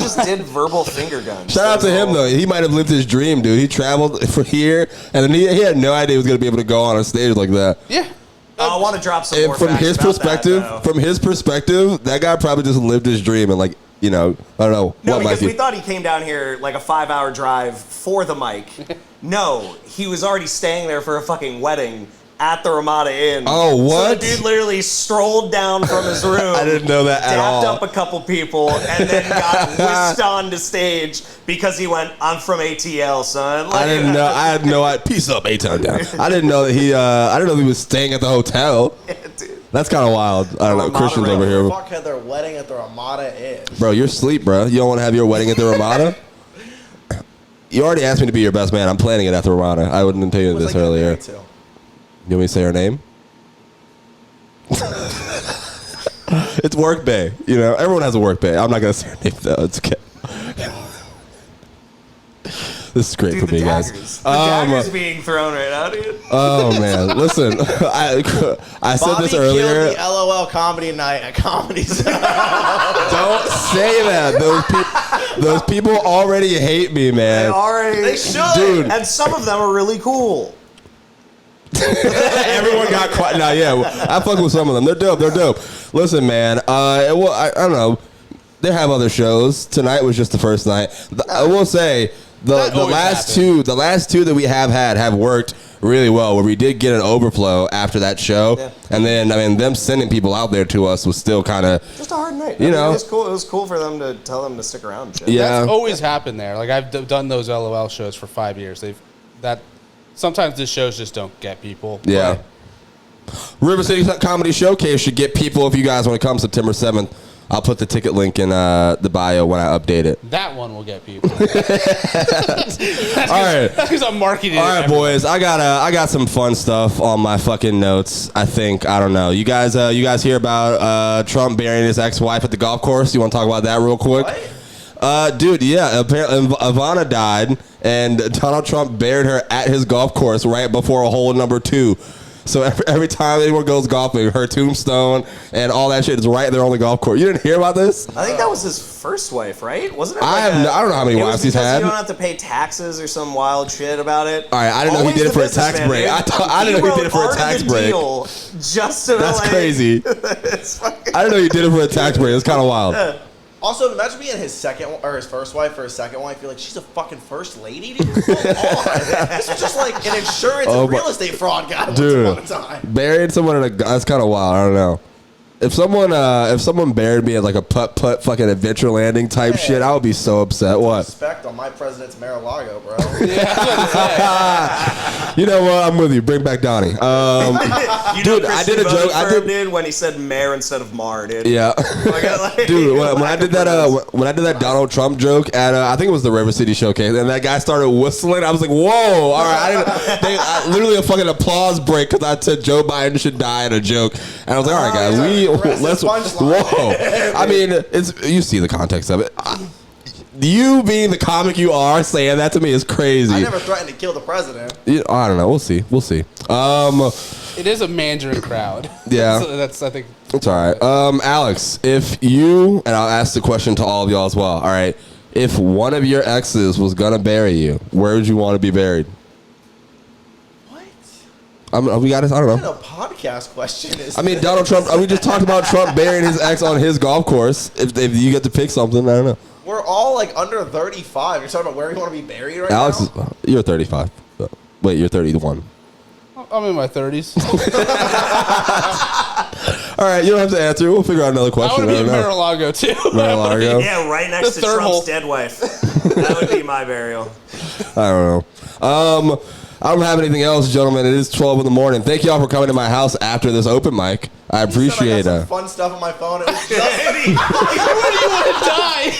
just did verbal finger guns. Shout out to him though. He might have lived his dream, dude. He traveled for here, and then he had no idea he was going to be able to go on a stage like that. Yeah. I want to drop some more From facts his about perspective, that guy probably just lived his dream and like, you know, I don't know. No, what, because Mikey? we thought he came down here like a 5-hour drive for the mic. No, he was already staying there for a fucking wedding at the Ramada Inn. Oh, what? So the dude literally strolled down from his room. I didn't know that at all. Dapped up a couple people and then got whisked onto stage because he went, I'm from ATL, son. Like, I didn't know. I had no idea. Peace up, A-Town down. I didn't know that he. I didn't know he was staying at the hotel. Yeah, dude. That's kind of wild. I don't know. Ramada Christian's Inn. over here, Fuck had their wedding at the Ramada Inn. bro. You're asleep, bro. You don't want to have your wedding at the Ramada. You already asked me to be your best man. I'm planning it at the Ramada. I wouldn't tell you this earlier. You want me to say her name? It's work day. You know, everyone has a work day. I'm not gonna say her name though. It's okay. This is great Dude, for me, guys. The daggers being thrown right now, dude. Oh man, listen. I said Bobby this earlier. killed the LOL comedy night at Comedy Zone. Don't say that. Those people already hate me, man. They should. Dude. And some of them are really cool. Everyone got quiet. Now, yeah, I fuck with some of them. They're dope. They're dope. Listen, man. Well, I don't know. They have other shows. Tonight was just the first night. I will say the last two that we have worked really well. Where we did get an overflow after that show, and then I mean them sending people out there to us was still kind of just a hard night. You know, it was cool. It was cool for them to tell them to stick around. And shit. Yeah, that's always happened there. Like I've done those LOL shows for 5 years. Sometimes the shows just don't get people. Yeah. RiverCity Comedy Showcase should get people if you guys want to come September 7th. I'll put the ticket link in the bio when I update it. That one will get people. All right. That's because I'm marketing it. All right, boys. I got some fun stuff on my fucking notes. I think, I don't know. You guys hear about Trump burying his ex-wife at the golf course? You want to talk about that real quick? What? Dude, yeah. Apparently, Ivana died, and Donald Trump buried her at his golf course right before hole number 2. So every time anyone goes golfing, her tombstone and all that shit is right there on the golf course. You didn't hear about this? I think that was his first wife, right? Wasn't it? I don't know how many wives he's had. You don't have to pay taxes or some wild shit about it. All right, I didn't know he did it for a tax break. I didn't know he did it for a tax break. Just so that's crazy. I didn't know he did it for a tax break. It's kind of wild. Also, imagine being his first wife or his second wife. You're like, she's a fucking first lady, dude. Come on. This is just like an insurance and real estate fraud guy. Dude, once upon a time. Burying someone that's kind of wild. I don't know. If someone buried me at like a putt fucking adventure landing type shit, I would be so upset. What? Respect on my president's Mar-a-Lago, bro. Yeah, You know what? I'm with you. Bring back Donnie. Dude, I did a joke. I did when he said mayor instead of Mar, dude. Yeah. Dude, when I did that Donald Trump joke at I think it was the RiverCity showcase, and that guy started whistling, I was like, whoa! All right, I literally a fucking applause break because I said Joe Biden should die in a joke, and I was like, all right, guys, let's whoa. I mean, you see the context of it. You being the comic you are saying that to me is crazy. I never threatened to kill the president. I don't know. We'll see. It is a Mandarin crowd. Yeah. That's I think. It's all right. Alex, if you, and I'll ask the question to all of y'all as well. All right. If one of your exes was going to bury you, where would you want to be buried? What? We got it. I don't know. What kind of podcast question is I mean, Donald Trump. We just talked about Trump burying his ex on his golf course. If you get to pick something, I don't know. We're all like under 35. You're talking about where you want to be buried right Alex now? You're 35. Wait, you're 31. I'm in my 30s. All right, you don't have to answer. We'll figure out another question. I want to be in Mar-a-Lago, too. Mar-a-Lago? Yeah, right next to Trump's dead wife. That would be my burial. I don't know. I don't have anything else, gentlemen. It is 12 in the morning. Thank y'all for coming to my house after this open mic. I appreciate it. I got some fun stuff on my phone. It was just Where do you want to die?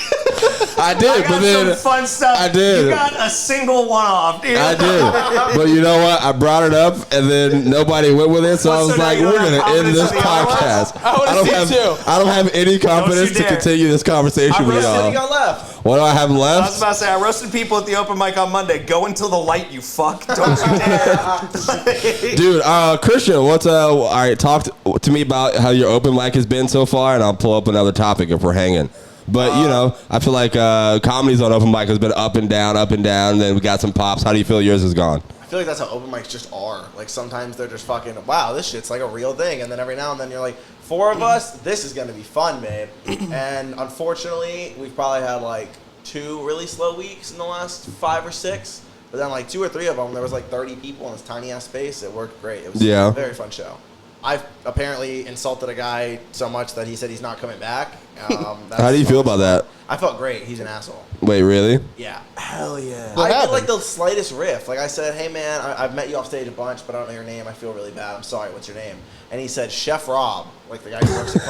I did, but then some fun stuff. I did. You got a single one-off, dude. I did, but you know what? I brought it up, and then nobody went with it. So I was like, "We're gonna end this podcast." I don't have any confidence to continue this conversation with y'all. What do you got left? What do I have left? I was about to say, I roasted people at the open mic on Monday. Go until the light, you fuck. Don't you dare. Dude, Christian, what's all right, talk to me about how your open mic has been so far, and I'll pull up another topic if we're hanging. But, you know, I feel like comedies on open mic has been up and down, and then we got some pops. How do you feel yours has gone? I feel like that's how open mics just are. Like, sometimes they're just fucking, wow, this shit's like a real thing. And then every now and then you're like, 4 of us, this is going to be fun, babe. And unfortunately, we've probably had like 2 really slow weeks in the last 5 or 6. But then like 2 or 3 of them, there was like 30 people in this tiny ass space. It worked great. It was a very fun show. I've apparently insulted a guy so much that he said he's not coming back. How do you feel about that? I felt great. He's an asshole. Wait, really? Yeah. Hell yeah. I did like the slightest riff. Like I said, hey man, I've met you off stage a bunch, but I don't know your name. I feel really bad. I'm sorry. What's your name? And he said, Chef Rob, like the guy who works at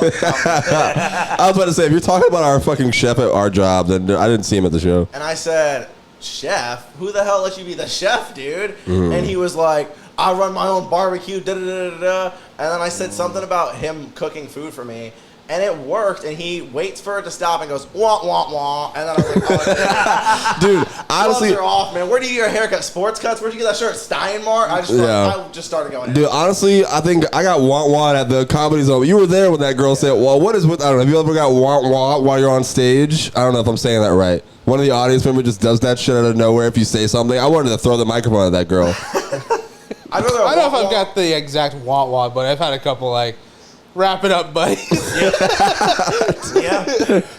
I was about to say, if you're talking about our fucking chef at our job, then I didn't see him at the show. And I said, chef? Who the hell let you be the chef, dude? And he was like, I run my own barbecue, da-da-da-da-da. And then I said something about him cooking food for me. And it worked, and he waits for it to stop and goes, wah, wah, wah. And then I was like, oh, dude, honestly. Gloves are off, man. Where do you get your haircut? Sports cuts? Where'd you get that shirt? Steinmart? I just started going, dude, honestly, I think I got wah, wah at the Comedy Zone. You were there when that girl said, well, what is with, I don't know, have you ever got wah, wah while you're on stage? I don't know if I'm saying that right. One of the audience members just does that shit out of nowhere if you say something. I wanted to throw the microphone at that girl. I don't know if I've got the exact wah-wah, but I've had a couple, like, wrap it up, buddy.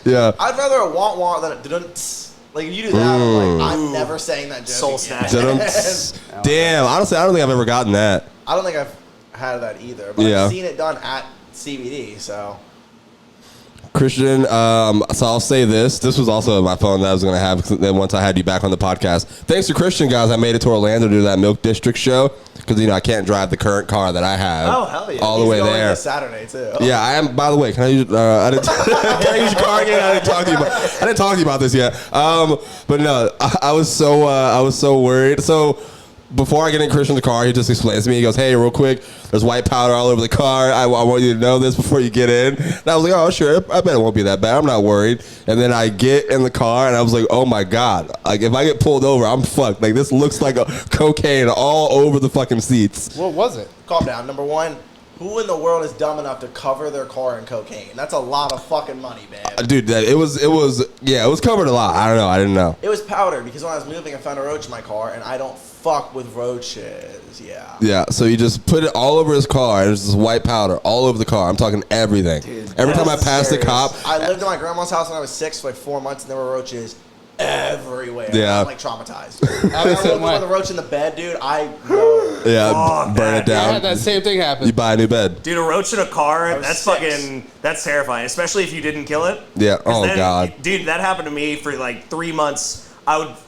Yeah. I'd rather a wah-wah than a dun-tss. Like, if you do that, I'm like, I'm never saying that joke Soul again. snatch. Damn, honestly, I don't think I've ever gotten that. I don't think I've had that either, but I've seen it done at CBD, so... Christian, so I'll say this. This was also my phone that I was going to have then once I had you back on the podcast. Thanks to Christian, guys, I made it to Orlando to do that Milk District show because, you know, I can't drive the current car that I have. Oh, hell yeah. All the way going there. This Saturday, too. Yeah, I am. By the way, can I use, can I use your car again? I didn't talk to you about this yet. But no, I was so worried. So before I get in Christian's car, he just explains to me. He goes, hey, real quick, there's white powder all over the car. I want you to know this before you get in. And I was like, oh, sure. I bet it won't be that bad. I'm not worried. And then I get in the car, and I was like, oh, my God. Like, if I get pulled over, I'm fucked. Like, this looks like a cocaine all over the fucking seats. What was it? Calm down. Number one, who in the world is dumb enough to cover their car in cocaine? That's a lot of fucking money, babe. Dude, it was covered a lot. I don't know. I didn't know. It was powder because when I was moving, I found a roach in my car, and I don't fuck with roaches. Yeah. Yeah, so you just put it all over his car, and there's this white powder all over the car. I'm talking everything. Dude, every time I pass the cop. I lived in my grandma's house when I was 6 for like 4 months, and there were roaches everywhere. Yeah. I'm like traumatized. I woke up with a roach in the bed, dude. Yeah, burn it down. I had that same thing happen. You buy a new bed. Dude, a roach in a car, that's terrifying, especially if you didn't kill it. Yeah, oh God. Dude, that happened to me for like 3 months.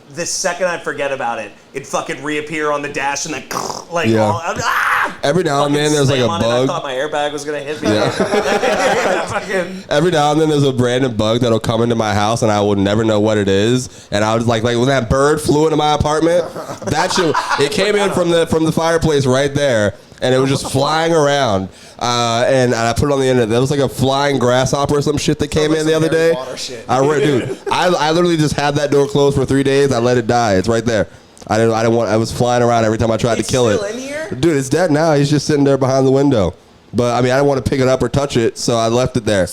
the second I forget about it, it'd fucking reappear on the dash and then like every now and then there's like a bug. I thought my airbag was gonna hit me. Every now and then there's a random bug that'll come into my house and I will never know what it is. And I was like when that bird flew into my apartment, that shit, it came in from the fireplace right there. And it was just flying around, and I put it on the internet. There was like a flying grasshopper or some shit that came in the other day. I literally just had that door closed for 3 days. I let it die. It's right there. I didn't want. I was flying around every time I tried to kill it. It's still in here? Dude, it's dead now. He's just sitting there behind the window. But I mean, I didn't want to pick it up or touch it, so I left it there.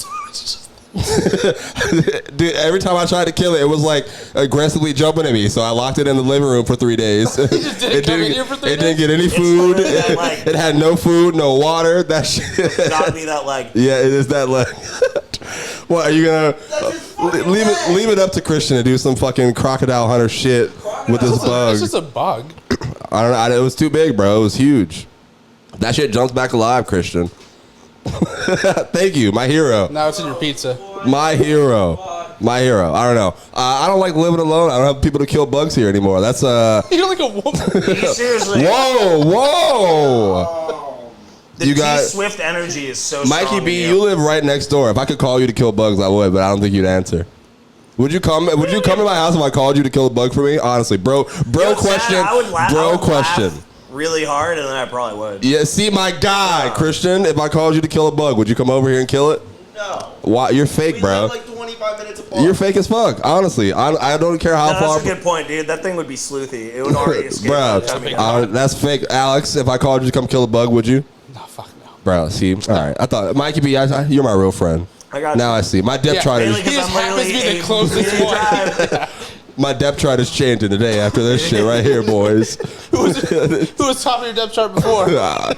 Dude, every time I tried to kill it, it was like aggressively jumping at me. So I locked it in the living room for 3 days. It didn't get any food. It had no food, no water. That shit. It's gotta be that leg. Yeah, it is that leg. What are you gonna leave it up to Christian to do some fucking crocodile hunter shit with this bug? It's just a bug. I don't know. It was too big, bro. It was huge. That shit jumps back alive, Christian. Thank you, my hero. Now it's in your pizza. My hero. I don't know. I don't like living alone. I don't have people to kill bugs here anymore. That's You're like a woman. Seriously. Whoa. The T-Swift energy is so strong. Mikey B, you live right next door. If I could call you to kill bugs, I would, but I don't think you'd answer. Would you come to my house if I called you to kill a bug for me? Honestly, bro question. I would question. Laugh really hard, and then I probably would. Yeah, see, my guy, Christian, if I called you to kill a bug, would you come over here and kill it? No. Why? You're fake, bro. We live like 25 minutes apart. You're fake as fuck, honestly. I don't care how far. That's a good point, dude. That thing would be sleuthy. It would already escape. Bro, that's fake. Alex, if I called you to come kill a bug, would you? No, fuck no. Bro, see, all right. I thought, Mikey B, you're my real friend. I got now you. I see. My depth chart is. He just happens to be the closest one. My depth chart is changing today after this shit right here, boys. Who was top of your depth chart before?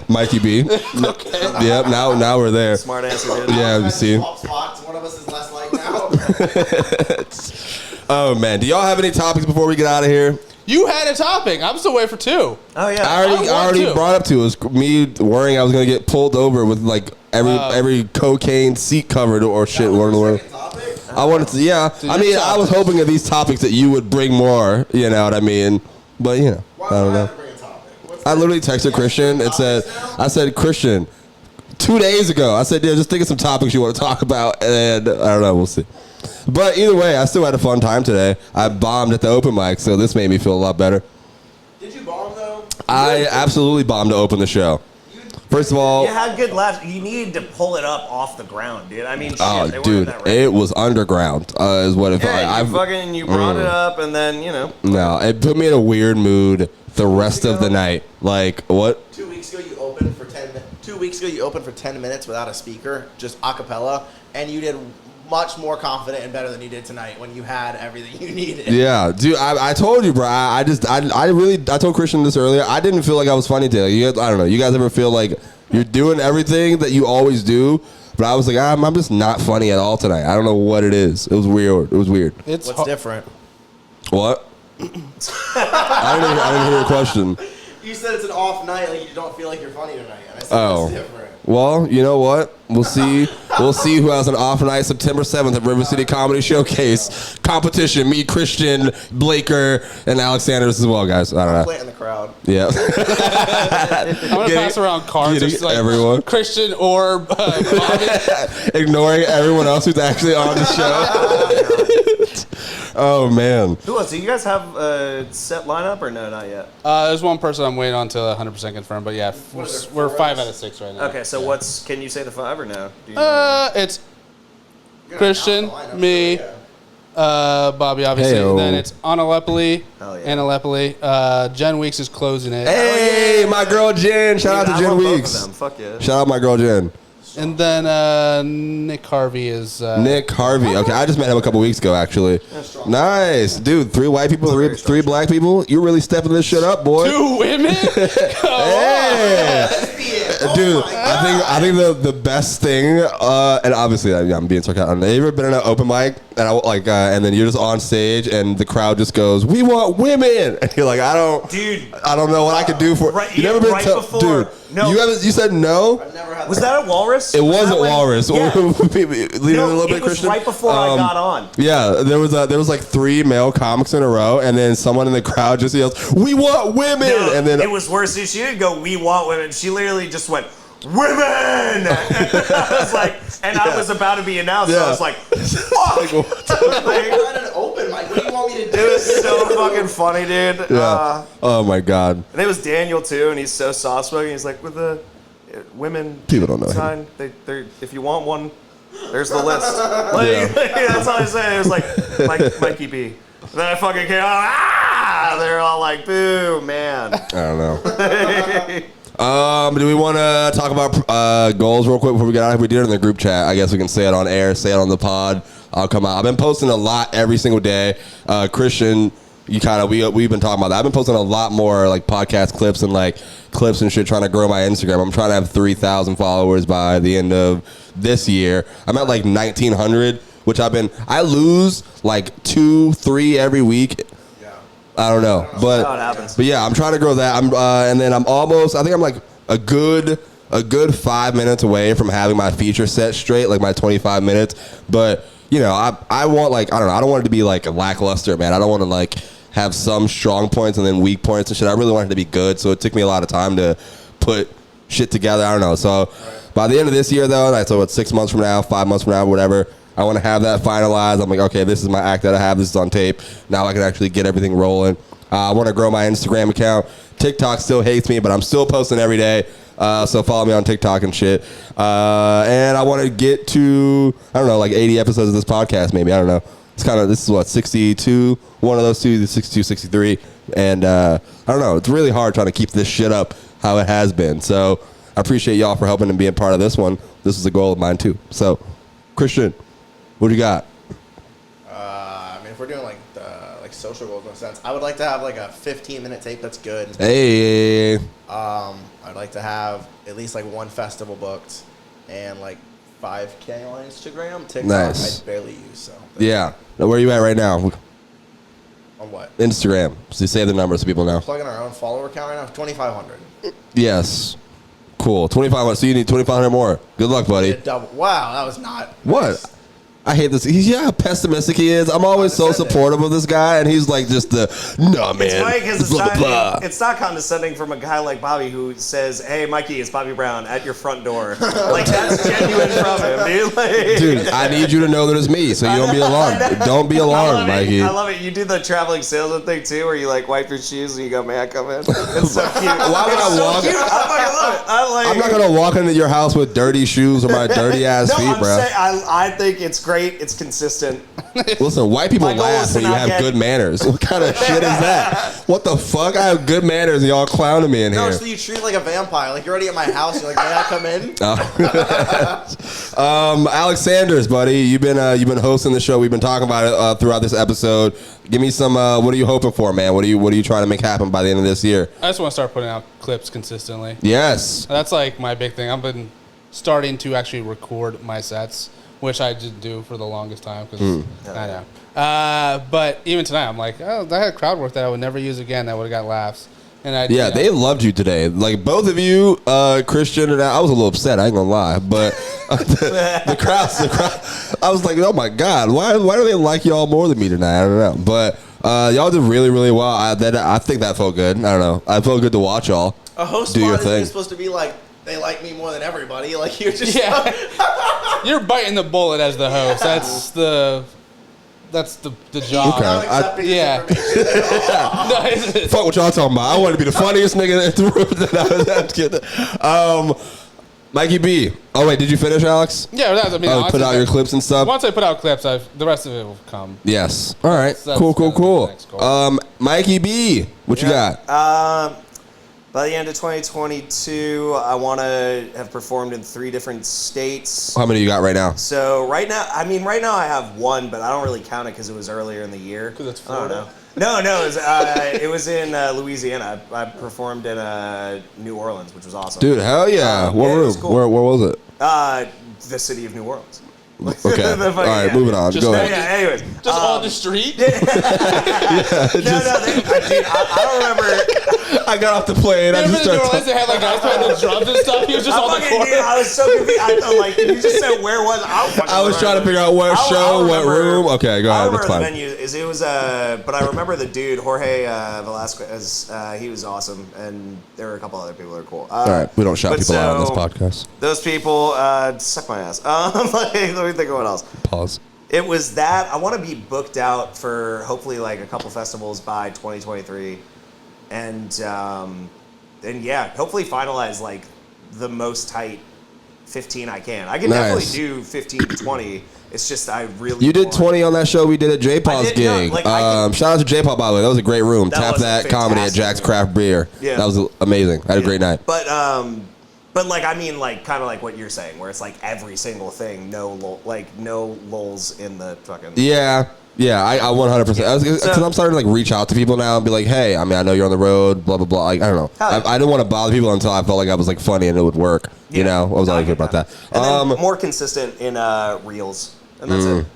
Mikey B. Okay. Yep. Now we're there. Smart answer, dude. Yeah, you see. One of us is less like now. Oh man, do y'all have any topics before we get out of here? You had a topic. I'm still waiting for two. Oh yeah. I already brought up to it was me worrying I was gonna get pulled over with like every cocaine seat covered or shit. I wanted to, yeah. Dude, I mean, I was hoping of these topics that you would bring more. You know what I mean? But you know, I don't know. I literally texted Christian and I said, Christian, 2 days ago, I said, yeah, just think of some topics you want to talk about, and I don't know, we'll see. But either way, I still had a fun time today. I bombed at the open mic, so this made me feel a lot better. Did you bomb though? I absolutely bombed to open the show. First of all, you had good laughs. You need to pull it up off the ground, dude. I mean, shit, dude, it was underground. Is what it felt like. You brought it up, and then No, it put me in a weird mood the rest of the night. Like what? 2 weeks ago, you opened for 10 minutes. 2 weeks ago, you opened for 10 minutes without a speaker, just a cappella, and you did much more confident and better than you did tonight when you had everything you needed. Yeah, dude, I told you, bro. I told Christian this earlier. I didn't feel like I was funny today. I don't know. You guys ever feel like you're doing everything that you always do, but I was like, I'm just not funny at all tonight. I don't know what it is. It was weird. What's different? What? I didn't hear your question. You said it's an off night, like you don't feel like you're funny tonight. And I said, what's different? Well, you know what? We'll see. We'll see who has an off night September 7th at RiverCity Comedy Showcase competition. Me, Christian, Blaker, and Alexander's as well, guys. I don't know. Play in the crowd. Yeah. I'm gonna pass around cards. Just like everyone. Christian or Bobby. Ignoring everyone else who's actually on the show. Oh man. Who else? Do you guys have a set lineup or no? Not yet. There's one person I'm waiting on to 100% confirm, but yeah, we're 5 out of 6 right now. Okay, so can you say the 5 or no? It's Christian, me, Bobby, obviously. Hey-o. Then it's Anna Lepoli. Hell yeah. Anna Lepoli. Jen Weeks is closing it. Hey, my girl Jen. Shout out to Jen Weeks. Fuck yeah. Shout out my girl Jen. And then Nick Harvey is... Nick Harvey. Okay, I just met him a couple weeks ago, actually. Nice. Dude, 3 white people, 3 black people. You're really stepping this shit up, boy. 2 women? Hey. Dude, I think the best thing, and obviously I'm being sarcastic. Have you ever been in an open mic and then you're just on stage and the crowd just goes, "We want women," and you're like, I don't know what I could do for. Right, you never been before. dude. No. You said no? I've never had Was that at Walrus? It wasn't Walrus. Yeah. Leave it a little bit, it was Christian. right before I got on. Yeah, there was like 3 male comics in a row, and then someone in the crowd just yells, "We want women!" No, and then it was worse. She didn't go, "We want women." She literally just went, "Women!" I was like, and I was about to be announced. So I was like, "Fuck!" We're at an open mic. What do you want me to do? It was so fucking funny, dude. Yeah. Oh my god. And it was Daniel too, and he's so soft spoken. He's like, with the women People don't know him. sign, they if you want one, there's the list. Like, that's all I said. It was like Mikey B. And then I fucking came out. They're all like, "Boo, man." I don't know. Do we want to talk about goals real quick before we get out? If we did it in the group chat, I guess we can say it on air, say it on the pod. I'll come out. I've been posting a lot every single day. Christian, we've been talking about that. I've been posting a lot more like podcast clips and like clips and shit, trying to grow my Instagram. I'm trying to have 3,000 followers by the end of this year. I'm at like 1,900, which I lose like 2-3 every week. I don't know, but yeah, I'm trying to grow that. And then I'm almost. I think I'm like a good 5 minutes away from having my feature set straight, like my 25 minutes. But you know, I want like I don't know. I don't want it to be like a lackluster, man. I don't want to like have some strong points and then weak points and shit. I really want it to be good. So it took me a lot of time to put shit together. I don't know. So by the end of this year, though, so it's 6 months from now, 5 months from now, whatever. I want to have that finalized. I'm like, okay, this is my act that I have. This is on tape. Now I can actually get everything rolling. I want to grow my Instagram account. TikTok still hates me, but I'm still posting every day. So follow me on TikTok and shit. And I want to get to, I don't know, like 80 episodes of this podcast maybe. I don't know. It's kind of, this is what, 62? One of those two, 62, 63. And I don't know. It's really hard trying to keep this shit up how it has been. So I appreciate y'all for helping and being part of this one. This is a goal of mine too. So, Christian, what do you got? I mean, if we're doing like social goals in a sense, I would like to have like a 15-minute tape that's good. Hey. I'd like to have at least like 1 festival booked and like 5K on Instagram. TikTok, Nice. I barely use. So Yeah. Now, where are you at right now? on what? Instagram. So you say the numbers so people know. Plugging our own follower count right now, 2,500. Yes. Cool. 2,500. So you need 2,500 more. Good luck, buddy. Double. Wow, that was not. What? Nice. I hate this. He's how pessimistic he is. I'm always so supportive of this guy, and he's like just the no man. It's funny because blah, blah, blah. it's not condescending from a guy like Bobby who says, "Hey, Mikey, it's Bobby Brown at your front door." Like that's genuine from him, dude. Like, Dude, I need you to know that it's me, so you don't be alarmed. Don't be alarmed, Mikey. I love it. You do the traveling salesman thing too, where you like wipe your shoes and you go, "May I come in?" It's so cute. Why would I walk? Cute. I fucking love it. I'm not gonna walk into your house with dirty shoes or my dirty ass No, feet, I'm bro. saying, I think it's great. It's consistent. Listen, white people My goal laugh is when to you not have get- good manners. What kind of shit is that? What the fuck? I have good manners and y'all clowning me in No, here. so you treat like a vampire. Like you're already at my house. You're like, may I come in? Alex Sanders, buddy, you've been hosting the show. We've been talking about it throughout this episode. Give me some. What are you hoping for, man? What are you trying to make happen by the end of this year? I just want to start putting out clips consistently. Yes. That's like my big thing. I've been starting to actually record my sets, which I didn't do for the longest time because I know. But even tonight, I'm like, oh, I had crowd work that I would never use again. That would have got laughs. And They loved you today. Like both of you, Christian and I was a little upset. I ain't gonna lie, but the crowd. I was like, oh my god, why do they like y'all more than me tonight? I don't know, but y'all did really, really well. I think that felt good. I don't know. I felt good to watch y'all. A host do your spot thing. is supposed to be like, they like me more than everybody. Like you're just You're biting the bullet as the host. That's the job. Okay. I'm accepting this Yeah. information. Fuck what y'all talking about. I wanted to be the funniest nigga in the room. Mikey B. Oh wait, did you finish, Alex? Yeah, that's, I mean, Put out your clips and stuff. Once I put out clips, the rest of it will come. Yes. All right. That's Cool. kind of the next goal. Mikey B. What you got? By the end of 2022, I want to have performed in 3 different states. How many you got right now? So right now I have 1, but I don't really count it because it was earlier in the year. Because it's I don't Florida. know. No, it was in Louisiana. I performed in New Orleans, which was awesome. Dude, hell yeah. What yeah, it room? was cool. Where was it? The city of New Orleans. Okay. All right, moving on. Just Go like- ahead. Yeah, anyways. Just on the street? No, dude, I don't remember. I got off the plane. I just started they had like guys playing the drums and stuff. He was just on the corner. Dude, I was so confused. I thought, like, you just said where was I was trying to figure out what show, what room. Okay, go ahead. That's fine. The venue is it was but I remember the dude Jorge Velasquez. He was awesome, and there were a couple other people that are cool. All right, we don't shout people out on this podcast. Those people suck my ass. Let me think of what else. Pause. It was that I want to be booked out for hopefully like a couple festivals by 2023, and yeah, hopefully finalize like the most tight 15 I can. I can definitely do 15 to 20. It's just I really. You did 20 on that show we did at J Paul's gig. Shout out to J Paul, by the way. That was a great room. Tap That Comedy at Jack's Craft Beer. Yeah. That was amazing. I had a great night. But like I mean like kind of like what you're saying, where it's like every single thing, no lulls in the fucking. Yeah, I 100%. Because I'm starting to like reach out to people now and be like, hey, I mean, I know you're on the road, blah blah blah. Like I don't know. I didn't want to bother people until I felt like I was like funny and it would work. Yeah. You know, I was always good about that. And then more consistent in reels, and that's it.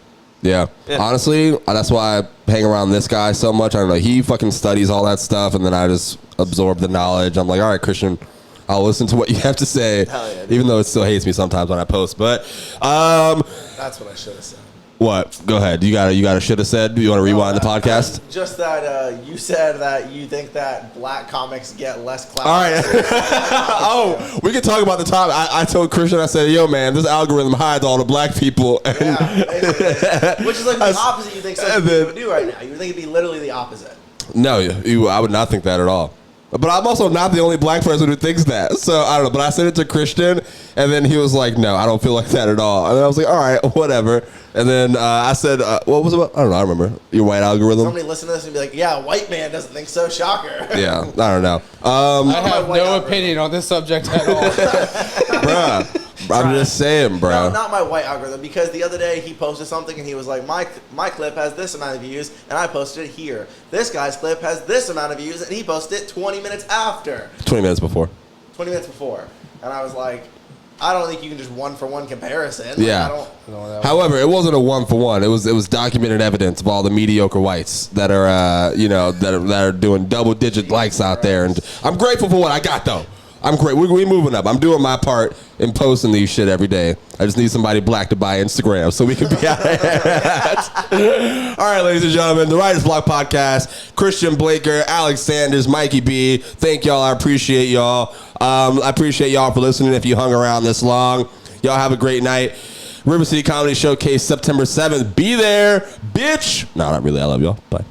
Yeah. Honestly, that's why I hang around this guy so much. I don't know. He fucking studies all that stuff, and then I just absorb the knowledge. I'm like, all right, Christian, I'll listen to what you have to say, even though it still hates me sometimes when I post. But that's what I should have said. What? Go ahead. You got to should have said. Do you want to rewind the podcast? Just that you said that you think that black comics get less clout. All right. Oh, we can talk about the top. I told Christian, I said, yo, man, this algorithm hides all the black people. And which is like the opposite you think some people would do right now. You would think it'd be literally the opposite. No, I would not think that at all. But I'm also not the only black person who thinks that. So, I don't know. But I said it to Christian, and then he was like, no, I don't feel like that at all. And then I was like, all right, whatever. And then I said, what was it about? I don't know. I remember. Your white algorithm? Somebody listen to this and be like, yeah, a white man doesn't think so. Shocker. Yeah, I don't know. I have no opinion on this subject at all. Bruh. I'm just saying, bro. No, not my white algorithm, because the other day he posted something and he was like, my clip has this amount of views, and I posted it here. This guy's clip has this amount of views, and he posted it 20 minutes after. 20 minutes before. 20 minutes before. And I was like, I don't think you can just one-for-one comparison. Yeah. However, it wasn't a one-for-one. It was documented evidence of all the mediocre whites that are, that are doing double-digit likes out there. And I'm grateful for what I got, though. I'm great. We moving up. I'm doing my part in posting these shit every day. I just need somebody black to buy Instagram so we can be out here. All right, ladies and gentlemen, the Writer's Block Podcast. Christian Blaker, Alex Sanders, Mikey B. Thank y'all. I appreciate y'all. I appreciate y'all for listening. If you hung around this long, y'all have a great night. RiverCity Comedy Showcase, September 7th. Be there, bitch. No, not really. I love y'all. Bye.